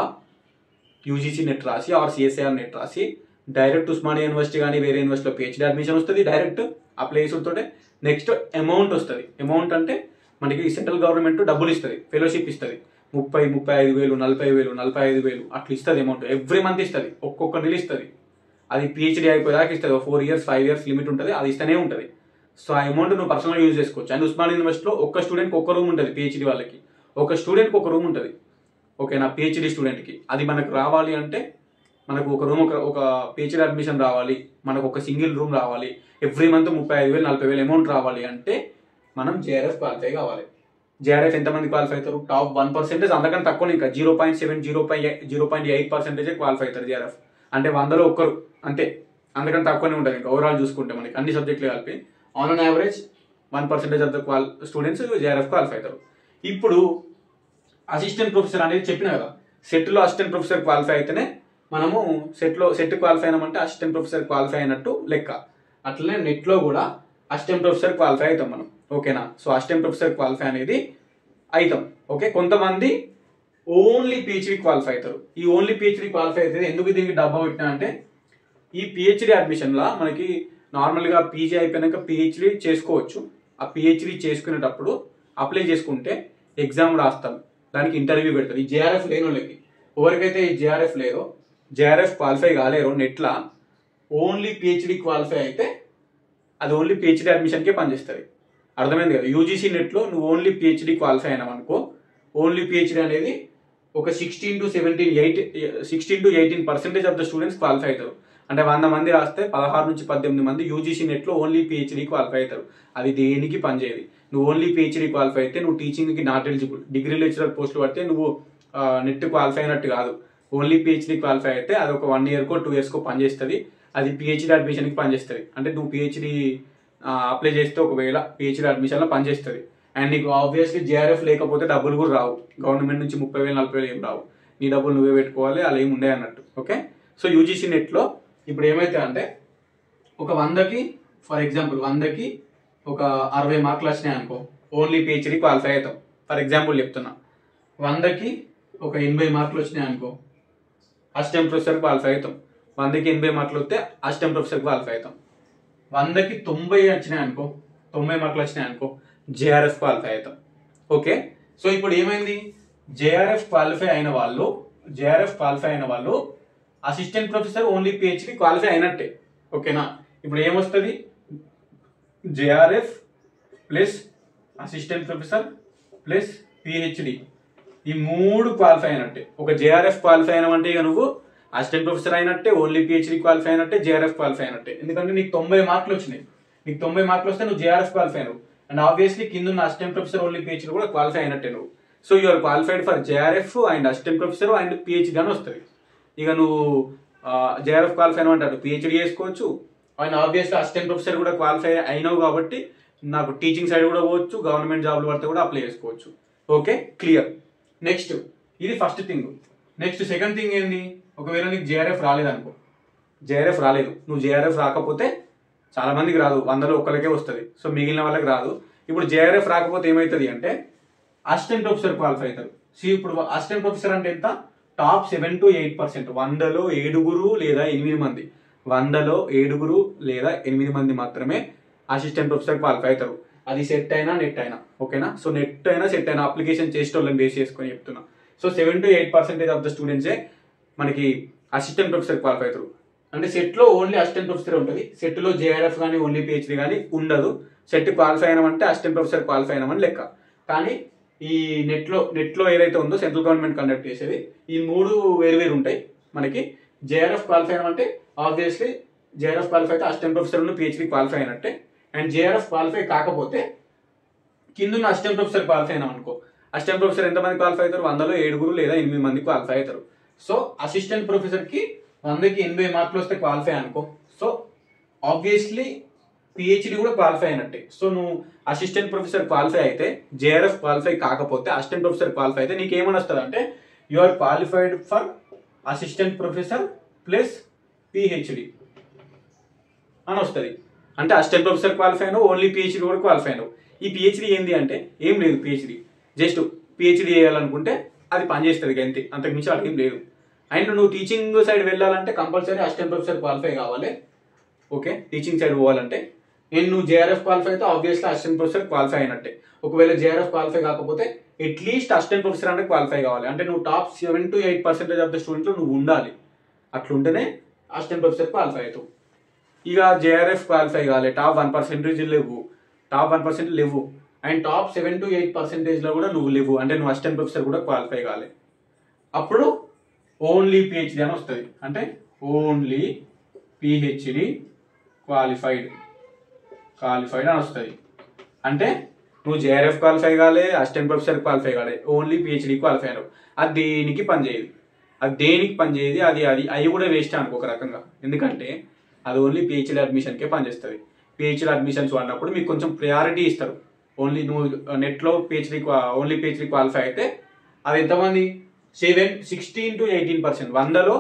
యూజీసీ నెట్ రాసి ఆర్ సిఎస్ఐఆర్ నెట్ రాసి డైరెక్ట్ ఉస్మానియా యూనివర్సిటీ కానీ వేరే యూనివర్సిటీలో పిహెచ్డి అడ్మిషన్ వస్తుంది. డైరెక్ట్ ఆ ప్లేసులతో నెక్స్ట్ అమౌంట్ వస్తుంది. అమౌంట్ అంటే మనకి సెంట్రల్ గవర్నమెంట్ డబ్బులు ఇస్తుంది, ఫెలోషిప్ ఇస్తుంది. 30,000, 35,000, 40,000, 45,000 అట్లా ఇస్తుంది అమౌంట్. ఎవ్రీ మంత్ ఇస్తుంది, ఒక్కొక్క నెల ఇస్తుంది. అది పిహెచ్డి అయిపోయేదాకా ఇస్తుంది. 4 ఇయర్స్ 5 ఇయర్స్ లిమిట్ ఉంటుంది, అది ఇస్తూనే ఉంటుంది. సో ఆ అమౌంట్ నువ్వు పర్సనల్గా యూజ్ చేసుకోవచ్చు. అండ్ ఉస్మానియా యూనివర్సిటీలో ఒక్క స్టూడెంట్కి ఒక రూమ్ ఉంటుంది. పిహెచ్డి వాళ్ళకి ఒక స్టూడెంట్కి ఒక రూమ్ ఉంటుంది. ఓకేనా? పిహెచ్డి స్టూడెంట్కి అది మనకు రావాలి అంటే మనకు ఒక రూమ్, ఒక పిహెచ్డి అడ్మిషన్ రావాలి, మనకు ఒక సింగిల్ రూమ్ రావాలి, ఎవ్రీ మంత్ 35,000, 40,000 అమౌంట్ రావాలి అంటే మనం జేఆర్ఎఫ్ క్వాలిఫై కావాలి. జేఆర్ఎఫ్ ఎంతమంది క్వాలిఫై అవుతారు? టాప్ 1%, అంతకంటే తక్కువ ఇంకా 0.7, 0.8% క్వాలిఫై అవుతారు జేఆర్ఎఫ్ అంటే 100లో ఒక్కరు అంతే. అందుకంటే తక్కువనే ఉంటుంది ఇంకా ఓవరాల్ చూసుకుంటే మనకి అన్ని సబ్జెక్టులు కలిపి on an average 1% of the students JRF qualify అవుతారు. ఇప్పుడు అసిస్టెంట్ ప్రొఫెసర్ అనేది చెప్పిన కదా, సెట్లో అసిస్టెంట్ ప్రొఫెసర్ క్వాలిఫై అయితేనే మనము సెట్ క్వాలిఫై అయినామంటే అసిస్టెంట్ ప్రొఫెసర్ క్వాలిఫై అయినట్టు లెక్క. అట్లనే నెట్లో కూడా అసిస్టెంట్ ప్రొఫెసర్ క్వాలిఫై అవుతాం మనం. ఓకేనా? సో అసిస్టెంట్ ప్రొఫెసర్ క్వాలిఫై అనేది అవుతాం. ఓకే, కొంతమంది ఓన్లీ పిహెచ్డి క్వాలిఫై అవుతారు. ఈ ఓన్లీ పిహెచ్డి క్వాలిఫై అవుతుంది. ఎందుకు దీనికి డబ్బా పెట్టినా అంటే ఈ పిహెచ్డి అడ్మిషన్లో మనకి నార్మల్గా పీజీ అయిపోయినాక పిహెచ్డి చేసుకోవచ్చు. ఆ పిహెచ్డి చేసుకునేటప్పుడు అప్లై చేసుకుంటే ఎగ్జామ్ రాస్తాం, దానికి ఇంటర్వ్యూ పెడతారు. ఈ జేఆర్ఎఫ్ లేని వాళ్ళకి, ఎవరికైతే ఈ జేఆర్ఎఫ్ లేదో, జేఆర్ఎఫ్ క్వాలిఫై కాలేరో నెట్లా ఓన్లీ పిహెచ్డి క్వాలిఫై అయితే అది ఓన్లీ పిహెచ్డి అడ్మిషన్కే పనిచేస్తుంది. అర్థమైంది కదా? యూజీసీ నెట్లో నువ్వు ఓన్లీ పిహెచ్డి క్వాలిఫై అయినావు అనుకో, ఓన్లీ పిహెచ్డి అనేది ఒక 16 to 18% of the students qualify అవుతారు. అంటే 100 మంది రాస్తే 16 నుంచి 18 మంది యూజీసీ నెట్లో ఓన్లీ పిహెచ్డీ క్వాలిఫై అవుతారు. అది దేనికి పనిచేయదు. నువ్వు ఓన్లీ పిహెచ్డీ క్వాలిఫై అయితే నువ్వు టీచింగ్కి నాట్ ఎలిజిబుల్. డిగ్రీ లెక్చరర్ పోస్టులు పడితే నువ్వు నెట్ క్వాలిఫై అయినట్టు కాదు. ఓన్లీ పిహెచ్డీ క్వాలిఫై అయితే అది ఒక 1 ఇయర్కో 2 ఇయర్స్కో పనిచేస్తుంది. అది పిహెచ్డీ అడ్మిషన్కి పనిచేస్తుంది. అంటే నువ్వు పిహెచ్డీ అప్లై చేస్తే ఒకవేళ పిహెచ్డీ అడ్మిషన్లో పనిచేస్తుంది. అండ్ నీకు ఆబ్వియస్లీ జేఆర్ఎఫ్ లేకపోతే డబ్బులు కూడా రావు. గవర్నమెంట్ నుంచి 30,000 40,000 ఏం రావు. నీ డబ్బులు నువ్వే పెట్టుకోవాలి, అలా ఏమి ఉండే అన్నట్టు. ఓకే, సో యూజీసీ నెట్లో ఇప్పుడు ఏమైతే అంటే ఒక 100కి ఫర్ ఎగ్జాంపుల్ 100కి ఒక 60 మార్కులు వచ్చినాయి అనుకో, ఓన్లీ పిహెచ్డీ క్వాలిఫై అవుతాం. ఫర్ ఎగ్జాంపుల్ చెప్తున్నా, 100కి ఒక 80 మార్కులు వచ్చినాయి అనుకో, అసిస్టెంట్ ప్రొఫెసర్ క్వాలిఫై అవుతాం. 100కి 80 మార్కులు వస్తే అసిస్టెంట్ ప్రొఫెసర్ క్వాలిఫై అవుతాం. 100కి 90 వచ్చినాయి అనుకో, 90 మార్కులు వచ్చినాయి అనుకో, జేఆర్ఎఫ్ క్వాలిఫై అవుతాం. ఓకే, సో ఇప్పుడు ఏమైంది, జేఆర్ఎఫ్ క్వాలిఫై అయిన వాళ్ళు assistant professor only PhD qualify అయినట్టే. ఓకేనా, ఇప్పుడు ఏమొస్తుంది, JRF plus assistant professor plus PhD, ఈ 3 క్వాలిఫై అయినట్టే. ఒక జేఆర్ఎఫ్ క్వాలిఫై అయినవంటే ఇక నువ్వు అసిస్టెంట్ ప్రొఫెసర్ అయినట్టే, ఓన్లీ పిహెచ్డి క్వాలిఫై అయినట్టే, జేఆర్ఎఫ్ క్వాలిఫై అయినట్టే. ఎందుకంటే నీకు 90 మార్కులు వచ్చినాయి. నీకు 90 మార్కులు వస్తే నువ్వు జేఆర్ఎఫ్ క్వాలిఫై అయినవు. అండ్ ఆబ్వియస్లీ కింద ఉన్న అసిస్టెంట్ ప్రొఫెసర్ ఓన్లీ పిహెచ్డి కూడా క్వాలిఫై అయినట్టే నువ్వు. So you are qualified for JRF and assistant professor and PhD అని వస్తుంది. ఇక నువ్వు జేఆర్ఎఫ్ క్వాలిఫై అయిన అంటారు, పిహెచ్డి చేసుకోవచ్చు. అండ్ ఆబ్వియస్లీ అసిస్టెంట్ ప్రొఫెసర్ కూడా క్వాలిఫై అయినావు కాబట్టి నాకు టీచింగ్ సైడ్ కూడా పోవచ్చు, గవర్నమెంట్ జాబ్లు పడితే కూడా అప్లై చేసుకోవచ్చు. Okay, clear. నెక్స్ట్, ఇది first thing. Next second thing ఏంది, ఒకవేళ నీకు జేఆర్ఎఫ్ రాలేదనుకో, జేఆర్ఎఫ్ రాలేదు, నువ్వు జేఆర్ఎఫ్ రాకపోతే చాలా మందికి రాదు, 100లో ఒక్కరికే వస్తుంది. సో మిగిలిన వాళ్ళకి రాదు. ఇప్పుడు జేఆర్ఎఫ్ రాకపోతే ఏమవుతుంది అంటే అసిస్టెంట్ ప్రొఫెసర్ క్వాలిఫై అవుతారు. ఇప్పుడు అసిస్టెంట్ ప్రొఫెసర్ అంటే ఎంత, టాప్ 7 to 8%, 100లో 7 లేదా 8 మంది, 100లో 7 లేదా 8 మంది మాత్రమే అసిస్టెంట్ ప్రొఫెసర్ క్వాలిఫై అవుతారు. అది సెట్ అయినా నెట్ అయినా. ఓకేనా, సో నెట్ అయినా సెట్ అయినా అప్లికేషన్ చేసేటోళ్ళని బేస్ చేసుకొని చెప్తున్నా. సో 7 to 8% ఆఫ్ ద స్టూడెంట్సే మనకి అసిస్టెంట్ ప్రొఫెసర్ క్వాలిఫై అవుతారు. అంటే సెట్లో ఓన్లీ అసిస్టెంట్ ప్రొఫెసర్ ఉంటుంది. సెట్లో జేఆర్ఎఫ్ కానీ ఓన్లీ పిహెచ్డి కానీ ఉండదు. సెట్ క్వాలిఫై అయినామంటే అసిస్టెంట్ ప్రొఫెసర్ క్వాలిఫై అయినామని లెక్క. కానీ ఈ నెట్లో ఏదైతే ఉందో సెంట్రల్ గవర్నమెంట్ కండక్ట్ చేసేది, ఈ 3 వేరు ఉంటాయి మనకి. జేఆర్ఎఫ్ క్వాలిఫై అయినామంటే ఆబ్వియస్లీ జేఆర్ఎఫ్ క్వాలిఫై అయితే అసిస్టెంట్ ప్రొఫెసర్ పిహెచ్డి క్వాలిఫై అయినట్టే. అండ్ జేఆర్ఎఫ్ క్వాలిఫై కాకపోతే కింద అసిస్టెంట్ ప్రొఫెసర్ క్వాలిఫై అయినాం అనుకో, అసిస్టెంట్ ప్రొఫెసర్ ఎంతమంది క్వాలిఫై అవుతారు, 100లో 7 లేదా 8 మంది క్వాలిఫై అవుతారు. సో అసిస్టెంట్ ప్రొఫెసర్కి 100కి 80 మార్కులు వస్తే క్వాలిఫై అనుకో, సో ఆబ్వియస్లీ పిహెచ్డి కూడా క్వాలిఫై అయినట్టే. సో నువ్వు అసిస్టెంట్ ప్రొఫెసర్ క్వాలిఫై అయితే, జేఆర్ఎఫ్ క్వాలిఫై కాకపోతే అసిస్టెంట్ ప్రొఫెసర్ క్వాలిఫై అయితే నీకు ఏమని వస్తుంది అంటే you are qualified for assistant professor plus PhD అని వస్తుంది. అంటే అసిస్టెంట్ ప్రొఫెసర్ క్వాలిఫై అయినావు, ఓన్లీ పిహెచ్డి కూడా క్వాలిఫై అయినావు. ఈ పిహెచ్డి ఏంది అంటే ఏం లేదు, పిహెచ్డి జస్ట్ పిహెచ్డి చేయాలనుకుంటే అది పనిచేస్తుంది అంతే, అంతకుమించి అడిగేం లేదు. అండ్ నువ్వు టీచింగ్ సైడ్ వెళ్ళాలంటే కంపల్సరీ అసిస్టెంట్ ప్రొఫెసర్ క్వాలిఫై కావాలి. ఓకే, టీచింగ్ సైడ్ పోవాలంటే నువ్వు జేఆర్ఎఫ్ క్వాలిఫై అయితే ఆబ్వియస్లీ అసిస్టెంట్ ప్రొఫెసర్ క్వాలిఫై అయినట్టే. ఒకవేళ జేఆర్ఎఫ్ క్వాలిఫై కాకపోతే అట్లీస్ట్ అసిస్టెంట్ ప్రొఫెసర్ అంటే క్వాలిఫై కావాలి. అంటే నువ్వు టాప్ 7 to 8% ఆఫ్ ద స్టూడెంట్లో నువ్వు ఉండాలి. అట్లుంటేనే అసిస్టెంట్ ప్రొఫెసర్ క్వాలిఫై అవుతావు. ఇక జేఆర్ఎఫ్ క్వాలిఫై కావాలి, టాప్ 1% లేవు, టాప్ 1% లేవు, అండ్ టాప్ 7 to 8%లో కూడా నువ్వు లేవు, అంటే నువ్వు అసిస్టెంట్ ప్రొఫెసర్ కూడా క్వాలిఫై కావాలి. అప్పుడు ఓన్లీ పిహెచ్డి అని వస్తుంది. అంటే ఓన్లీ పిహెచ్డి క్వాలిఫైడ్ అని వస్తుంది. అంటే నువ్వు జేఆర్ఎఫ్ క్వాలిఫై కాలే, అసిస్టెంట్ ప్రొఫెసర్ క్వాలిఫై కాలే, ఓన్లీ పిహెచ్డి క్వాలిఫై అయ్యావు. అది దేనికి పనిచేయదు, అది అవి కూడా వేస్ట్ అనుకో ఒక రకంగా. ఎందుకంటే అది ఓన్లీ పిహెచ్డి అడ్మిషన్కే పనిచేస్తుంది. పిహెచ్డి అడ్మిషన్స్ వాడినప్పుడు మీకు కొంచెం ప్రయారిటీ ఇస్తారు. ఓన్లీ నువ్వు నెట్లో ఓన్లీ పిహెచ్డి క్వాలిఫై అయితే అది ఎంతమంది, 16 to 18%, 100లో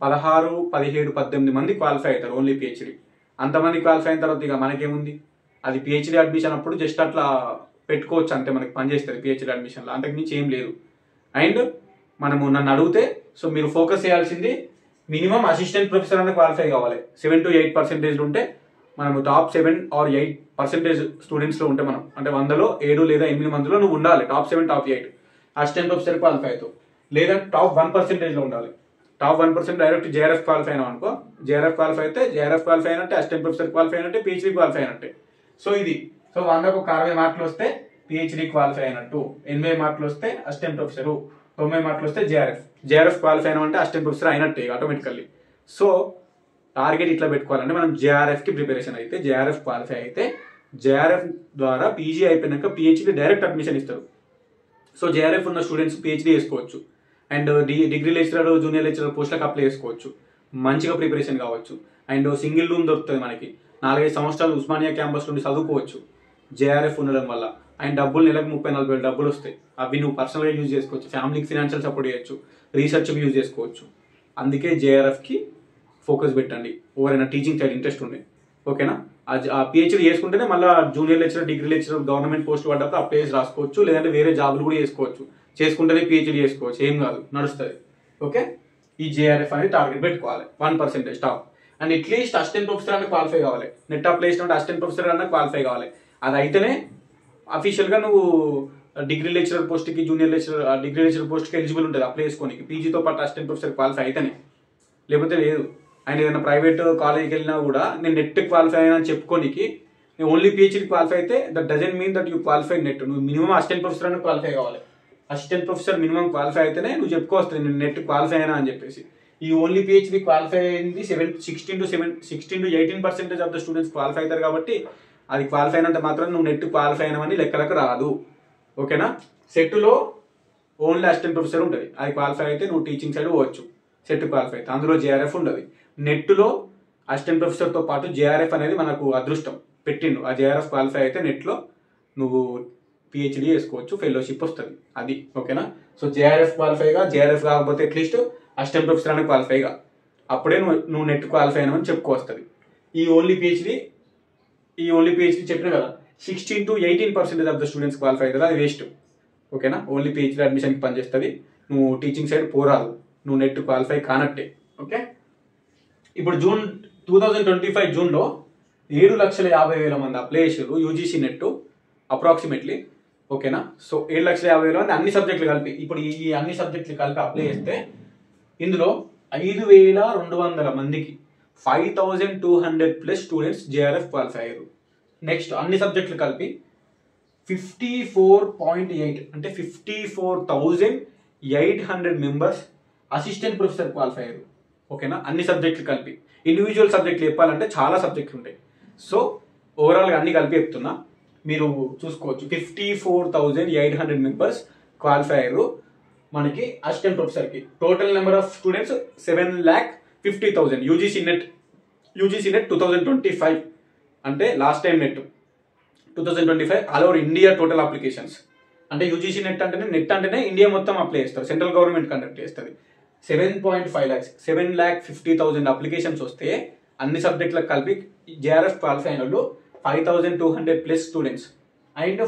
16, 17, 18 మంది క్వాలిఫై అవుతారు ఓన్లీ పిహెచ్డి. అంతమంది క్వాలిఫై అయిన తర్వాత ఇక మనకేముంది, అది పిహెచ్డి అడ్మిషన్ అప్పుడు జస్ట్ అట్లా పెట్టుకోవచ్చు అంతే, మనకి పనిచేస్తుంది పిహెచ్డి అడ్మిషన్లో, అంతకుమించి ఏం లేదు. అండ్ మనము నన్ను అడిగితే సో మీరు ఫోకస్ చేయాల్సింది మినిమం అసిస్టెంట్ ప్రొఫెసర్ అనేది క్వాలిఫై కావాలి. 7 to 8% ఉంటే మనము టాప్ 7 or 8% స్టూడెంట్స్లో ఉంటే మనం, అంటే 100లో 7 లేదా 8 మందిలో నువ్వు ఉండాలి. Top 7, top 8 assistant professor qualify అవుతావు. లేదా టాప్ 1%లో ఉండాలి. టాప్ 1% డైరెక్ట్ జేఆర్ఎఫ్ క్వాలిఫై అయినా అనుకో, జేఆర్ఎఫ్ క్వాలిఫై అయితే జేఆర్ఎఫ్ క్వాలిఫై అయినట్టే, అసిస్టెంట్ ప్రొఫెసర్ క్వాలిఫై అయినట్టే, పిహెచ్డి క్వాలిఫై అయినట్టే. సో ఇది, సో 100కు 60 మార్కులు వస్తే పిహెచ్డి క్వాలిఫై అయినట్టు, 80 మార్కులు వస్తే అసిస్టెంట్ ప్రొఫెసరు, 90 మార్కులు వస్తే జేఆర్ఎఫ్ క్వాలిఫై అయినా అంటే అసిస్టెంట్ ప్రొఫెసర్ అయినట్టే ఆటోమేటికల్లీ. సో టార్గెట్ ఇట్లా పెట్టుకోవాలంటే మనం జేఆర్ఎఫ్కి ప్రిపరేషన్ అయితే జేఆర్ఎఫ్ క్వాలిఫై అయితే జేఆర్ఎఫ్ ద్వారా పీజీ అయిపోయినాక పిహెచ్డి డైరెక్ట్ అడ్మిషన్ ఇస్తారు. సో జేఆర్ఎఫ్ ఉన్న స్టూడెంట్స్ పిహెచ్డి చేసుకోవచ్చు and degree lecturer junior lecturer పోస్టులకు అప్లై చేసుకోవచ్చు, మంచిగా ప్రిపరేషన్ కావచ్చు. అండ్ సింగిల్ రూమ్ దొరుకుతుంది మనకి, 4-5 సంవత్సరాలు ఉస్మానియా క్యాంపస్ నుండి చదువుకోవచ్చు జేఆర్ఎఫ్ ఉండడం వల్ల. అండ్ డబ్బులు నెలకు 30-40 వేలు డబ్బులు వస్తాయి. అవి నువ్వు పర్సనల్గా యూజ్ చేసుకోవచ్చు, ఫ్యామిలీకి ఫినాన్షియల్ సపోర్ట్ చేయొచ్చు, రీసెర్చ్కి యూజ్ చేసుకోవచ్చు. అందుకే జేఆర్ఎఫ్కి ఫోకస్ పెట్టండి ఎవరైనా టీచింగ్ సైడ్ ఇంట్రెస్ట్ ఉండే. ఓకేనా? ఆ పిహెచ్డీ చేసుకుంటేనే మళ్ళీ junior lecturer degree lecturer government post పడ్డప్పుడు అప్లై చేసి రాసుకోవచ్చు, లేదంటే వేరే జాబులు కూడా చేసుకోవచ్చు. చేసుకుంటేనే పిహెచ్డీ చేసుకోవచ్చు, ఏం కాదు, నడుస్తుంది. ఓకే, ఈ జేఆర్ఎఫ్ అనేది టార్గెట్ పెట్టుకోవాలి 1% top. And at least assistant professor అన్న క్వాలిఫై కావాలి. నెట్ అప్లై చేసినప్పుడు అసిస్టెంట్ ప్రొఫెసర్ అన్న క్వాలిఫై కావాలి. అది అయితేనే అఫీషియల్గా నువ్వు డిగ్రీ లెక్చరర్ పోస్ట్కి డిగ్రీ లెక్చరర్ పోస్ట్కి ఎలిజిబుల్ ఉంటుంది అప్లై చేసుకోనికి. పీజీతో పాటు అసిస్టెంట్ ప్రొఫెసర్ క్వాలిఫై అయితేనే, లేకపోతే లేదు. అండ్ ఏదైనా ప్రైవేట్ కాలేజ్కి వెళ్ళినా కూడా నేను నెట్ క్వాలిఫై అయినా అని చెప్పుకోనికి, నేను ఓన్లీ పిహెచ్డీ క్వాలిఫై అయితే that doesn't mean that you qualify net. నువ్వు మినిమం అసిస్టెంట్ ప్రొఫెసర్ అని క్వాలిఫై కావాలి. అసిస్టెంట్ ప్రొఫెసర్ మినిమం క్వాలిఫై అయితేనే నువ్వు చెప్పుకోవస్తుంది నేను నెట్ క్వాలిఫై అయినా అని చెప్పేసి. ఈ ఓన్లీ పిహెచ్డీ క్వాలిఫై అయింది 16 to 18% of the students qualify అవుతారు. కాబట్టి అది క్వాలిఫై అయినంత మాత్రం నువ్వు నెట్ క్వాలిఫై అయినామని లెక్కలకు రాదు. ఓకేనా? సెట్లో ఓన్లీ అసిస్టెంట్ ప్రొఫెసర్ ఉంటుంది, అది క్వాలిఫై అయితే నువ్వు టీచింగ్ సైడ్ పోవచ్చు. సెట్ క్వాలిఫై అయితే అందులో జేఆర్ఎఫ్ ఉండదు. నెట్లో అసిస్టెంట్ ప్రొఫెసర్తో పాటు జేఆర్ఎఫ్ అనేది మనకు అదృష్టం పెట్టిండు. ఆ జేఆర్ఎఫ్ క్వాలిఫై అయితే నెట్లో నువ్వు పిహెచ్డీ చేసుకోవచ్చు, ఫెలోషిప్ వస్తుంది. అది ఓకేనా? సో జేఆర్ఎఫ్ క్వాలిఫైగా, జేఆర్ఎఫ్ కాకపోతే అట్లీస్ట్ అసిస్టెంట్ ప్రొఫెసర్ అనేది క్వాలిఫైగా, అప్పుడే నువ్వు నెట్ క్వాలిఫై అయినామని చెప్పుకొస్తుంది. ఈ ఓన్లీ పిహెచ్డీ చెప్పిన కదా 16 to 18% of the students qualify అవుతుంది, అది వేస్ట్. ఓకేనా? ఓన్లీ పిహెచ్డీ అడ్మిషన్కి పనిచేస్తుంది. నువ్వు టీచింగ్ సైడ్ పోరాదు, నువ్వు నెట్ క్వాలిఫై కానట్టే. ఓకే, ఇప్పుడు 2025 జూన్లో 7,50,000 మంది అప్లై చేసారు యూజీసీ నెట్ అప్రాక్సిమేట్లీ. ఓకేనా? సో 7,50,000 మంది అన్ని సబ్జెక్టులు కలిపి, ఇప్పుడు ఈ అన్ని సబ్జెక్టులు కలిపి అప్లై చేస్తే ఇందులో 5,200 మందికి 5,200+ స్టూడెంట్స్ జేఆర్ఎఫ్ క్వాలిఫై అయ్యారు. నెక్స్ట్ అన్ని సబ్జెక్టులు కలిపి 54.8 అంటే 54,800 మెంబర్స్ అసిస్టెంట్ ప్రొఫెసర్ క్వాలిఫై అయ్యారు. ఓకేనా? అన్ని సబ్జెక్టులు కలిపి. ఇండివిజువల్ సబ్జెక్టులు చెప్పాలంటే చాలా సబ్జెక్టులు ఉంటాయి. సో ఓవరాల్గా అన్ని కలిపి చెప్తున్నా, మీరు చూసుకోవచ్చు. 54,800 మెంబర్స్ క్వాలిఫై అయ్యారు మనకి అసిస్టెంట్ ప్రొఫెసర్కి. Total number of students 7,50,000. UGC net 2025 అంటే last time net 2025 all over India total applications. అంటే యూజీసీ నెట్ అంటేనే ఇండియా మొత్తం అప్లై చేస్తారు, సెంట్రల్ గవర్నమెంట్ కండక్ట్ చేస్తుంది. 7.5 lakhs 7,50,000 అప్లికేషన్స్ వస్తే అన్ని సబ్జెక్టులకు కలిపి జేఆర్ఎఫ్ క్వాలిఫై అయిన వాళ్ళు 5,200+ students and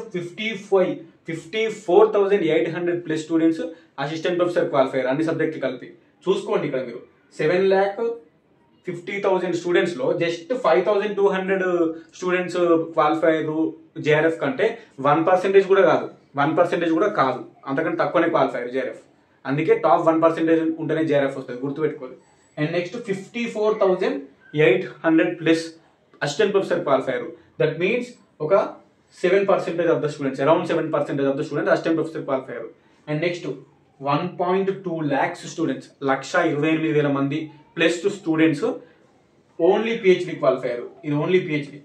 54,800+ students assistant professor qualify అయ్యారు అన్ని సబ్జెక్టులు కలిపి. చూసుకోండి ఇక్కడ మీరు 7,50,000 స్టూడెంట్స్లో జస్ట్ 5,200 స్టూడెంట్స్ క్వాలిఫై అయ్యారు జేఆర్ఎఫ్ కంటే 1% కూడా కాదు, 1% కూడా కాదు, అంతకంటే తక్కువనే క్వాలిఫై అయ్యారు జేఆర్ఎఫ్. అందుకే టాప్ 1% ఉంటేనే జేఆర్ఎఫ్ వస్తుంది, గుర్తుపెట్టుకోవాలి. And next 54,800+ assistant professor qualify అయ్యారు. దట్ మీన్స్ ఒక 7% of the students, around 7% of the students assistant professor qualify అయ్యారు. అండ్ నెక్స్ట్ 1.2 lakhs స్టూడెంట్స్ 1,28,000 మంది plus students only PhD qualify అయ్యారు. ఇది ఓన్లీ పిహెచ్డీ.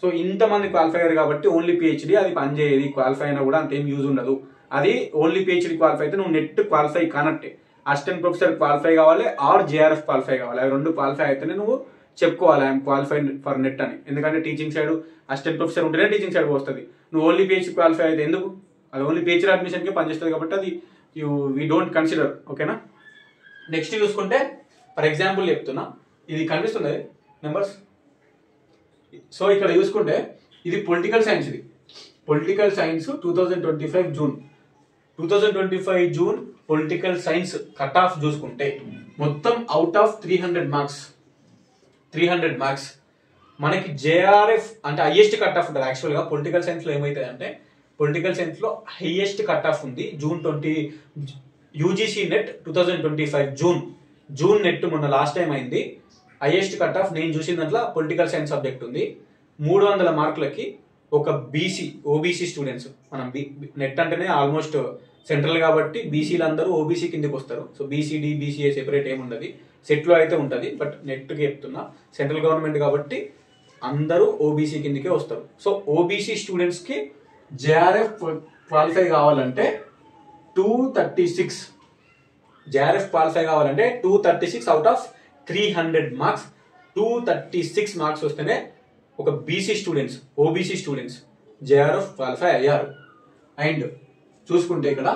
సో ఇంతమంది క్వాలిఫై అయ్యారు కాబట్టి ఓన్లీ పిహెచ్డీ అది పనిచేయదు, క్వాలిఫై అయినా కూడా అంతేం యూజ్ ఉండదు. అది ఓన్లీ పిహెచ్డీ క్వాలిఫై అయితే నువ్వు నెట్ క్వాలిఫై కానట్టే. అసిస్టెంట్ ప్రొఫెసర్ క్వాలిఫై కావాలి ఆర్ జేఆర్ఎఫ్ క్వాలిఫై కావాలి, అవి రెండు క్వాలిఫై అయితేనే నువ్వు చెప్పుకోవాలి ఐఎమ్ క్వాలిఫైడ్ ఫర్ నెట్ అని. ఎందుకంటే టీచింగ్ సైడ్ అసిస్టెంట్ ప్రొఫెసర్ ఉంటేనే టీచింగ్ సైడ్ వస్తుంది. నువ్వు ఓన్లీ పిహెచ్డీ క్వాలిఫై అయితే ఎందుకు? అది ఓన్లీ పిహెచ్డీ అడ్మిషన్కి పనిచేస్తుంది కాబట్టి అది వీ డోంట్ కన్సిడర్. ఓకేనా? నెక్స్ట్ చూసుకుంటే ఫర్ ఎగ్జాంపుల్ చెప్తున్నా, ఇది కనిపిస్తుంది నెంబర్స్. సో ఇక్కడ చూసుకుంటే ఇది పొలిటికల్ సైన్స్, ఇది political science 2025 June political science cut off చూసుకుంటే మొత్తం అవుట్ ఆఫ్ 300 మార్క్స్ మనకి జేఆర్ఎఫ్ అంటే హైయెస్ట్ కట్ ఆఫ్ ఉంటుంది. యాక్చువల్గా పొలిటికల్ సైన్స్లో ఏమవుతుంది అంటే పొలిటికల్ సైన్స్లో హైయెస్ట్ కట్ ఆఫ్ ఉంది యూజీసీ నెట్ 2025 జూన్ నెట్ మొన్న లాస్ట్ టైం అయింది. హైయెస్ట్ కట్ ఆఫ్ నేను చూసిన దాంట్లో పొలిటికల్ సైన్స్ సబ్జెక్ట్ ఉంది. 300 మార్కులకి ఒక ఓబీసీ స్టూడెంట్స్, మనం నెట్ అంటేనే ఆల్మోస్ట్ సెంట్రల్ కాబట్టి బీసీలు అందరూ ఓబీసీ కిందకి వస్తారు. సో బీసీడీ బీసీఏ సెపరేట్ ఏముండదు, సెట్లో అయితే ఉంటుంది, బట్ నెట్కి చెప్తున్నా. సెంట్రల్ గవర్నమెంట్ కాబట్టి అందరూ ఓబీసీ కిందకే వస్తారు. సో ఓబీసీ స్టూడెంట్స్కి జేఆర్ఎఫ్ క్వాలిఫై కావాలంటే 236 జేఆర్ఎఫ్ క్వాలిఫై కావాలంటే 236 అవుట్ ఆఫ్ 300 మార్క్స్ 236 మార్క్స్ వస్తేనే ఒక BC students, OBC students JRF qualify అయ్యారు. అండ్ చూసుకుంటే ఇక్కడ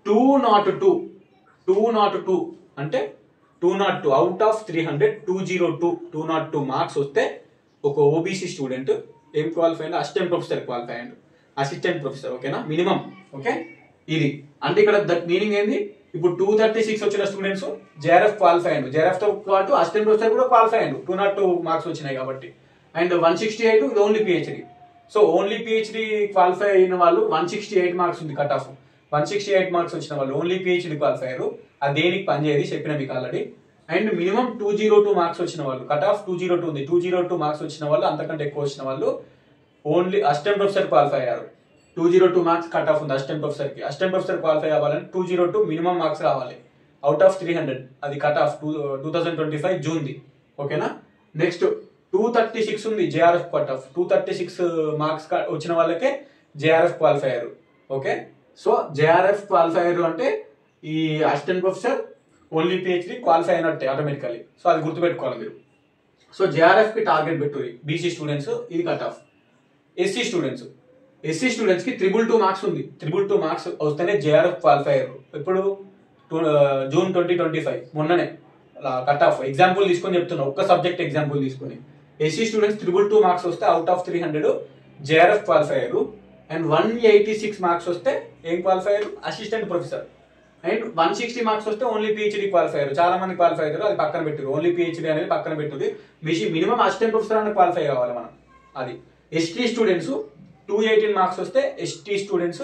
202 అంటే 202 అవుట్ ఆఫ్ 300 202 మార్క్స్ వస్తే ఒక ఓబీసీ స్టూడెంట్ ఏం క్వాలిఫై అయ్యింది? అసిస్టెంట్ ప్రొఫెసర్ క్వాలిఫై అయ్యాడు. అసిస్టెంట్ ప్రొఫెసర్, ఓకేనా, మినిమం. ఓకే, ఇది అంటే ఇక్కడ దట్ మీనింగ్ ఏంది? ఇప్పుడు 236 వచ్చిన స్టూడెంట్స్ జేఆర్ఎఫ్ క్వాలిఫై అయ్యారు. జేఆర్ఎఫ్ తో పాటు అసిస్టెంట్ ప్రొఫెసర్ కూడా క్వాలిఫై అయ్యారు. 202 మార్క్స్ వచ్చినాయి కాబట్టి. అండ్ 168 ఇది only PhD. So only PhD qualify అయిన వాళ్ళు 168 మార్క్స్ ఉంది కట్ ఆఫ్. 168 మార్క్స్ వచ్చిన వాళ్ళు ఓన్లీ పిహెచ్డి క్వాలిఫై అయ్యారు. అది దేనికి పనిచేయదు చెప్పిన మీకు ఆల్రెడీ. అండ్ మినిమం 202 మార్క్స్ వచ్చిన వాళ్ళు, కట్ ఆఫ్ 202 ఉంది, 202 మార్క్స్ వచ్చిన వాళ్ళు, అంతకంటే ఎక్కువ వచ్చిన వాళ్ళు ఓన్లీ అసిస్టెంట్ ప్రొఫెసర్ క్వాలిఫై అయ్యారు. 202 మార్క్స్ కట్ ఆఫ్ ఉంది అసిస్టెంట్ ప్రొఫెసర్ కి. అసిస్టెంట్ ప్రొఫెసర్ క్వాలిఫై అవ్వాలంటే 202 మినిమం మార్క్స్ రావాలి అవుట్ ఆఫ్ 300. అది కట్ ఆఫ్ 2025 జూన్ది. ఓకేనా. నెక్స్ట్ 236 ఉంది జేఆర్ఎఫ్ కట్ ఆఫ్. 236 మార్క్స్ వచ్చిన వాళ్ళకే జేఆర్ఎఫ్ క్వాలిఫై అయ్యారు. ఓకే, సో జేఆర్ఎఫ్ క్వాలిఫై అయ్యారు అంటే ఈ assistant professor only PhD qualify అయినట్టే ఆటోమేటికలీ. సో అది గుర్తుపెట్టుకోవాలి మీరు. సో జేఆర్ఎఫ్ కి టార్గెట్ పెట్టుర్రి బీసీ స్టూడెంట్స్, ఇది కట్ ఆఫ్. ఎస్సీ స్టూడెంట్స్ కి 222 మార్క్స్ ఉంది. 222 మార్క్స్ వస్తేనే జేఆర్ఎఫ్ క్వాలిఫై అయ్యారు. ఇప్పుడు జూన్ 2025 మొన్ననే కట్ ఆఫ్. ఎగ్జాంపుల్ తీసుకొని చెప్తున్నా, ఒక్క సబ్జెక్ట్ ఎగ్జాంపుల్ తీసుకొని. ఎస్సీ స్టూడెంట్స్ 222 మార్క్స్ వస్తే అవుట్ ఆఫ్ 300 జేఆర్ఎఫ్ క్వాలిఫై అయ్యారు. అండ్ 186 మార్క్స్ వస్తే ఏం క్వాలిఫై అయ్యారు? Assistant professor. అండ్ 160 మార్క్స్ వస్తే ఓన్లీ పిహెచ్డి క్వాలిఫై అయ్యారు. చాలా మంది క్వాలిఫై అయ్యారు, అది పక్కన పెట్టారు. ఓన్లీ పిహెచ్డి అనేది పక్కన పెట్టుది. మినిమం అసిస్టెంట్ ప్రొఫెసర్ అనేది క్వాలిఫై కావాలి మనం. అది ఎస్టీ స్టూడెంట్స్ 218 మార్క్స్ వస్తే ఎస్టీ స్టూడెంట్స్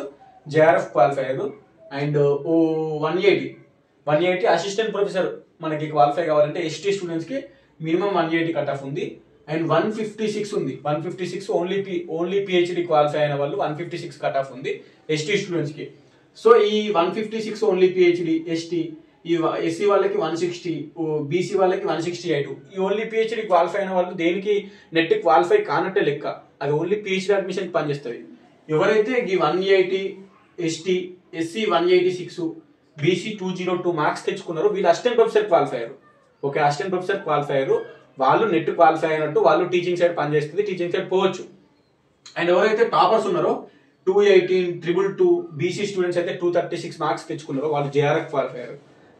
జేఆర్ఎఫ్ క్వాలిఫై అయ్యారు. అండ్ 180 అసిస్టెంట్ ప్రొఫెసర్ మనకి క్వాలిఫై కావాలంటే ఎస్టీ స్టూడెంట్స్ కి మినిమం 180 కట్ ఆఫ్ ఉంది. అండ్ 156 ఉంది. 156 ఓన్లీ పిహెచ్డి క్వాలిఫై అయిన వాళ్ళు 156 కట్ ఆఫ్ ఉంది ఎస్టీ స్టూడెంట్స్ కి. సో ఈ 156 ఓన్లీ పిహెచ్డి ఎస్టీ, ఈ ఎస్సీ వాళ్ళకి 160, బీసీ వాళ్ళకి 168. ఈ ఓన్లీ పిహెచ్డి క్వాలిఫై అయిన వాళ్ళు దేనికి నెట్ క్వాలిఫై కానట్టే లెక్క. అది ఓన్లీ పిహెచ్డి అడ్మిషన్ పనిచేస్తుంది. ఎవరైతే ఈ 180 ఎస్టీ, ఎస్సీ 186, బీసీ 202 మార్క్స్ తెచ్చుకున్నారో వీళ్ళు అసిస్టెంట్ ప్రొఫెసర్ క్వాలిఫై అయ్యారు. ఓకే, అసిస్టెంట్ ప్రొఫెసర్ క్వాలిఫై అయ్యారు. వాళ్ళు నెట్ క్వాలిఫై అయినట్టు, వాళ్ళు టీచింగ్ సైడ్ పనిచేస్తుంది, టీచింగ్ సైడ్ పోవచ్చు. అండ్ ఎవరైతే టాపర్స్ ఉన్నారో 218, 222, బీసీ స్టూడెంట్స్ అయితే 236 మార్క్స్ తెచ్చుకున్నారో వాళ్ళు జేఆర్ఎఫ్ క్వాలిఫై అయ్యారు.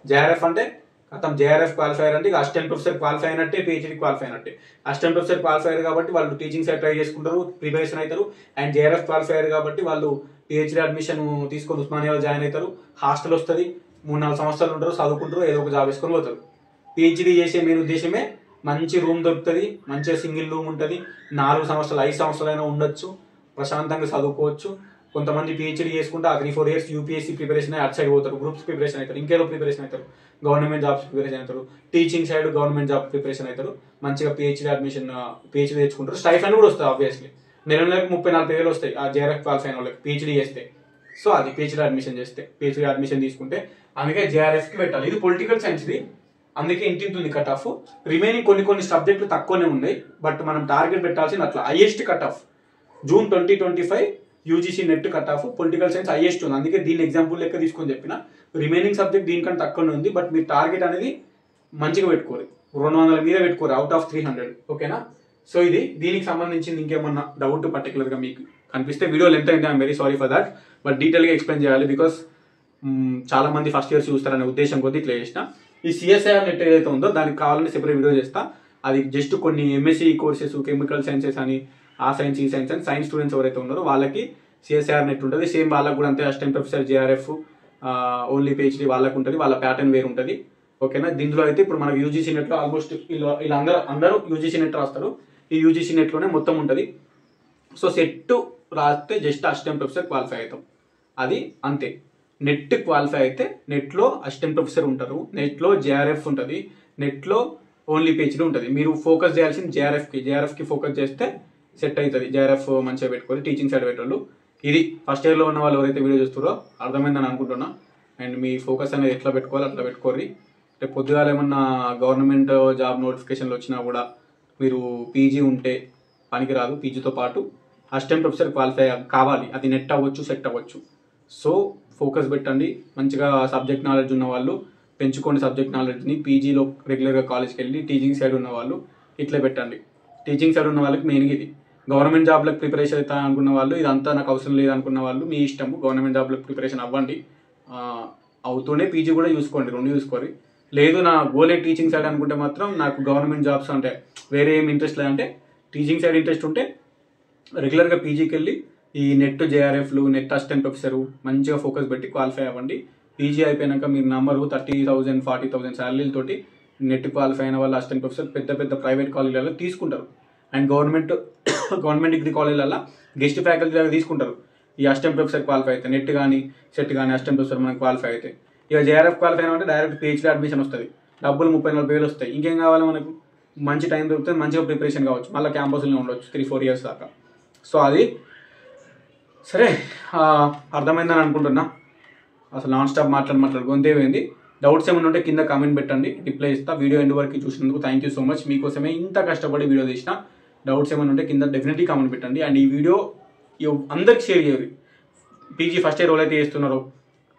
జేఆర్ఎఫ్ అంటే అతను జేఆర్ఎఫ్ క్వాలిఫై అయ్యారంటే ఇక అసిస్టెంట్ ప్రొఫెసర్ క్వాలిఫై అయినట్టే, పిహెచ్డి క్వాలిఫై అయినట్టే. అసిస్టెంట్ ప్రొఫెసర్ క్వాలిఫై అయ్యారు కాబట్టి వాళ్ళు టీచింగ్ సైడ్ ట్రై చేసుకుంటారు, ప్రిపరేషన్ అవుతారు. అండ్ జేఆర్ఎఫ్ క్వాలిఫై అయ్యారు కాబట్టి వాళ్ళు పిహెచ్డి అడ్మిషన్ తీసుకొని ఉస్మానియాలో జాయిన్ అవుతారు. హాస్టల్ వస్తుంది, 3-4 సంవత్సరాలు ఉంటారు, చదువుకుంటారు, ఏదో ఒక జాబ్ వేసుకొని పోతారు. పిహెచ్డి చేసే మెయిన్ ఉద్దేశమే మంచి రూమ్ దొరుకుతుంది, మంచిగా సింగిల్ రూమ్ ఉంటుంది, 4 సంవత్సరాలు 5 సంవత్సరాలైనా ఉండొచ్చు, ప్రశాంతంగా చదువుకోవచ్చు. కొంతమంది పిహెచ్డి చేసుకుంటే ఆ 3-4 ఇయర్స్ యూపీఎస్సీ ప్రిపరేషన్ అటు సైడ్ పోతారు, గ్రూప్స్ ప్రిపరేషన్ అవుతారు, ఇంకేదో ప్రిపరేషన్ అవుతారు, గవర్నమెంట్ జాబ్స్ ప్రిపరేషన్ అవుతారు, teaching side government job preparation అవుతారు. మంచిగా పిహెచ్డి తెచ్చుకుంటారు. స్టైఫండ్ కూడా వస్తుంది ఆబ్వియస్లీ. నెలకు 34,000 వస్తాయి ఆ జేఆర్ఎఫ్ క్వాలిఫై అయిన వాళ్ళకి పిహెచ్డి చేస్తే. సో అది పిహెచ్డి అడ్మిషన్ తీసుకుంటే. అందుకే జేఆర్ఎఫ్ కి పెట్టాలి. ఇది పొలిటికల్ సైన్స్ ఇది, అందుకే ఇంటింటుంది కట్ ఆఫ్. రిమైనింగ్ కొన్ని సబ్జెక్టులు తక్కువనే ఉన్నాయి, బట్ మనం టార్గెట్ పెట్టాల్సింది అట్లా highest cut off. June 2025 UGC net cut off political science highest ఉంది. అందుకే దీని ఎగ్జాంపుల్ లెక్క తీసుకొని చెప్పిన. రిమైనింగ్ సబ్జెక్ట్ దీనికంటే తక్కువనే ఉంది, బట్ మీ టార్గెట్ అనేది మంచిగా పెట్టుకోరు, 200 మీద పెట్టుకోరు అవుట్ ఆఫ్ 300. ఓకేనా. సో ఇది దీనికి సంబంధించింది. ఇంకేమన్నా డౌట్ పర్టికులర్ గా మీకు కనిపిస్తే వీడియో లెంత్ అయింది, I'm very sorry for that. But detail గా ఎక్స్ప్లెయిన్ చేయాలి, బికాస్ చాలా మంది ఫస్ట్ ఇయర్స్ చూస్తారనే ఉద్దేశం కొద్దీ ఇట్లా చేసిన. ఈ సిఎస్ఐఆర్ నెట్ ఏదైతే ఉందో దానికి కావాలని సెపరేట్ వీడియో చేస్తా. అది జస్ట్ కొన్ని ఎంఎస్సీ కోర్సెస్, కెమికల్ సైన్సెస్ అని, ఆ సైన్స్ ఈ సైన్స్ అని సైన్స్ స్టూడెంట్స్ ఎవరైతే ఉన్నారో వాళ్ళకి సిఎస్ఐఆర్ నెట్ ఉంటుంది. సేమ్ వాళ్ళకు కూడా అంతే, assistant professor JRF only PhD వాళ్ళకు ఉంటుంది, వాళ్ళ ప్యాటర్న్ వేరు ఉంటుంది. ఓకేనా. దీంట్లో అయితే ఇప్పుడు మనకు యూజీసీ నెట్లో ఆల్మోస్ట్ వీళ్ళందరూ యూజీసీ నెట్ రాస్తారు. ఈ యూజీసీ నెట్లోనే మొత్తం ఉంటుంది. సో సెట్ రాస్తే జస్ట్ అసిస్టెంట్ ప్రొఫెసర్ క్వాలిఫై అవుతాం, అది అంతే. నెట్ క్వాలిఫై అయితే నెట్లో అసిస్టెంట్ ప్రొఫెసర్ ఉంటారు, నెట్లో జేఆర్ఎఫ్ ఉంటుంది, నెట్లో ఓన్లీ పిహెచ్డి ఉంటుంది. మీరు ఫోకస్ చేయాల్సింది జేఆర్ఎఫ్కి ఫోకస్ చేస్తే సెట్ అవుతుంది. జేఆర్ఎఫ్ మంచిగా పెట్టుకోవాలి, టీచింగ్ సైడ్ పెట్టాలి. ఇది ఫస్ట్ ఇయర్లో ఉన్న వాళ్ళు ఎవరైతే వీడియో చూస్తారో అర్థమైందని అనుకుంటున్నా. అండ్ మీ ఫోకస్ అనేది ఎట్లా పెట్టుకోవాలి అట్లా పెట్టుకోర్రి. రేపు పొద్దుగాల ఏమన్నా గవర్నమెంట్ జాబ్ నోటిఫికేషన్లు వచ్చినా కూడా మీరు పీజీ ఉంటే పనికిరాదు. పీజీతో పాటు అసిస్టెంట్ ప్రొఫెసర్ క్వాలిఫై కావాలి. అది నెట్ అవ్వచ్చు, సెట్ అవ్వచ్చు. సో ఫోకస్ పెట్టండి. మంచిగా సబ్జెక్ట్ నాలెడ్జ్ ఉన్న వాళ్ళు పెంచుకోండి సబ్జెక్ట్ నాలెడ్జ్ని. పీజీలో రెగ్యులర్గా కాలేజ్కి వెళ్ళి టీచింగ్ సైడ్ ఉన్న వాళ్ళు ఇట్లే పెట్టండి. టీచింగ్ సైడ్ ఉన్న వాళ్ళకి మెయిన్గా ఇది. గవర్నమెంట్ జాబ్లకు ప్రిపరేషన్ అవుతా అనుకున్న వాళ్ళు ఇదంతా నాకు అవసరం లేదు అనుకున్న వాళ్ళు మీ ఇష్టము. గవర్నమెంట్ జాబ్లకు ప్రిపరేషన్ అవ్వండి. అవుతూనే పీజీ కూడా చూసుకోండి, రెండు చూసుకోండి. లేదు నా గోలే టీచింగ్ సైడ్ అనుకుంటే మాత్రం నాకు గవర్నమెంట్ జాబ్స్ అంటే వేరే ఏం ఇంట్రెస్ట్ లేదంటే టీచింగ్ సైడ్ ఇంట్రెస్ట్ ఉంటే రెగ్యులర్గా పీజీకి వెళ్ళి ఈ నెట్ జేఆర్ఎఫ్లు, నెట్ అసిస్టెంట్ ప్రొఫెసర్ మంచిగా ఫోకస్ పెట్టి క్వాలిఫై అవ్వండి. పీజీ అయిపోయాక మీరు నంబరు 30,000 40,000 శాలరీలతోటి నెట్ క్వాలిఫై అయిన వాళ్ళు అసిస్టెంట్ ప్రొఫెసర్ పెద్ద పెద్ద ప్రైవేట్ కాలేజీలలో తీసుకుంటారు. అండ్ గవర్నమెంట్ డిగ్రీ కాలేజీలలో గెస్ట్ ఫ్యాకల్టీ లాగా తీసుకుంటారు. ఈ అసిస్టెంట్ ప్రొఫెసర్ క్వాలిఫై అయితే నెట్ కానీ సెట్ కానీ అసిస్టెంట్ ప్రొఫెసర్ మనకి క్వాలిఫై అయితే ఇక జేఆర్ఎఫ్ క్వాలిఫై అయినా అంటే డైరెక్ట్ పిహెచ్డీ అడ్మిషన్ వస్తుంది. డబ్బులు 30-40 వస్తాయి. ఇంకేం కావాలి మనకు? మంచి టైం దొరుకుతుంది, మంచిగా ప్రిపరేషన్ కావచ్చు, మళ్ళీ క్యాంపస్లో ఉండొచ్చు 3-4 years దాకా. సో అది సరే, అర్థమైందని అనుకుంటున్నా. అసలు నాన్ స్టాప్ మాట్లాడు గొంతేమైంది. డౌట్స్ ఏమైనా ఉంటే కింద కామెంట్ పెట్టండి, రిప్లై ఇస్తా. వీడియో ఎండ్ వరకు చూసినందుకు థ్యాంక్ యూ సో మచ్. మీకోసమే ఇంత కష్టపడి వీడియో తీసిన. డౌట్స్ ఏమైనా ఉంటే కింద డెఫినెట్లీ కామెంట్ పెట్టండి. అండ్ ఈ వీడియో అందరికి షేర్ చేయాలి. పీజీ ఫస్ట్ ఇయర్ ఎవరైతే చేస్తున్నారో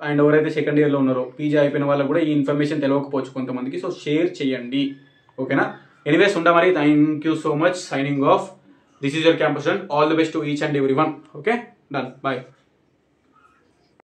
అండ్ ఎవరైతే సెకండ్ ఇయర్లో ఉన్నారో పీజీ అయిపోయిన వాళ్ళకు కూడా ఈ ఇన్ఫర్మేషన్ తెలియకపోవచ్చు కొంతమందికి. సో షేర్ చేయండి, ఓకేనా? ఎనీవేస్ ఉంటా మరి. Thank you so much. Signing off. This is your campus student. All the best to each and every one. Okay, done, bye.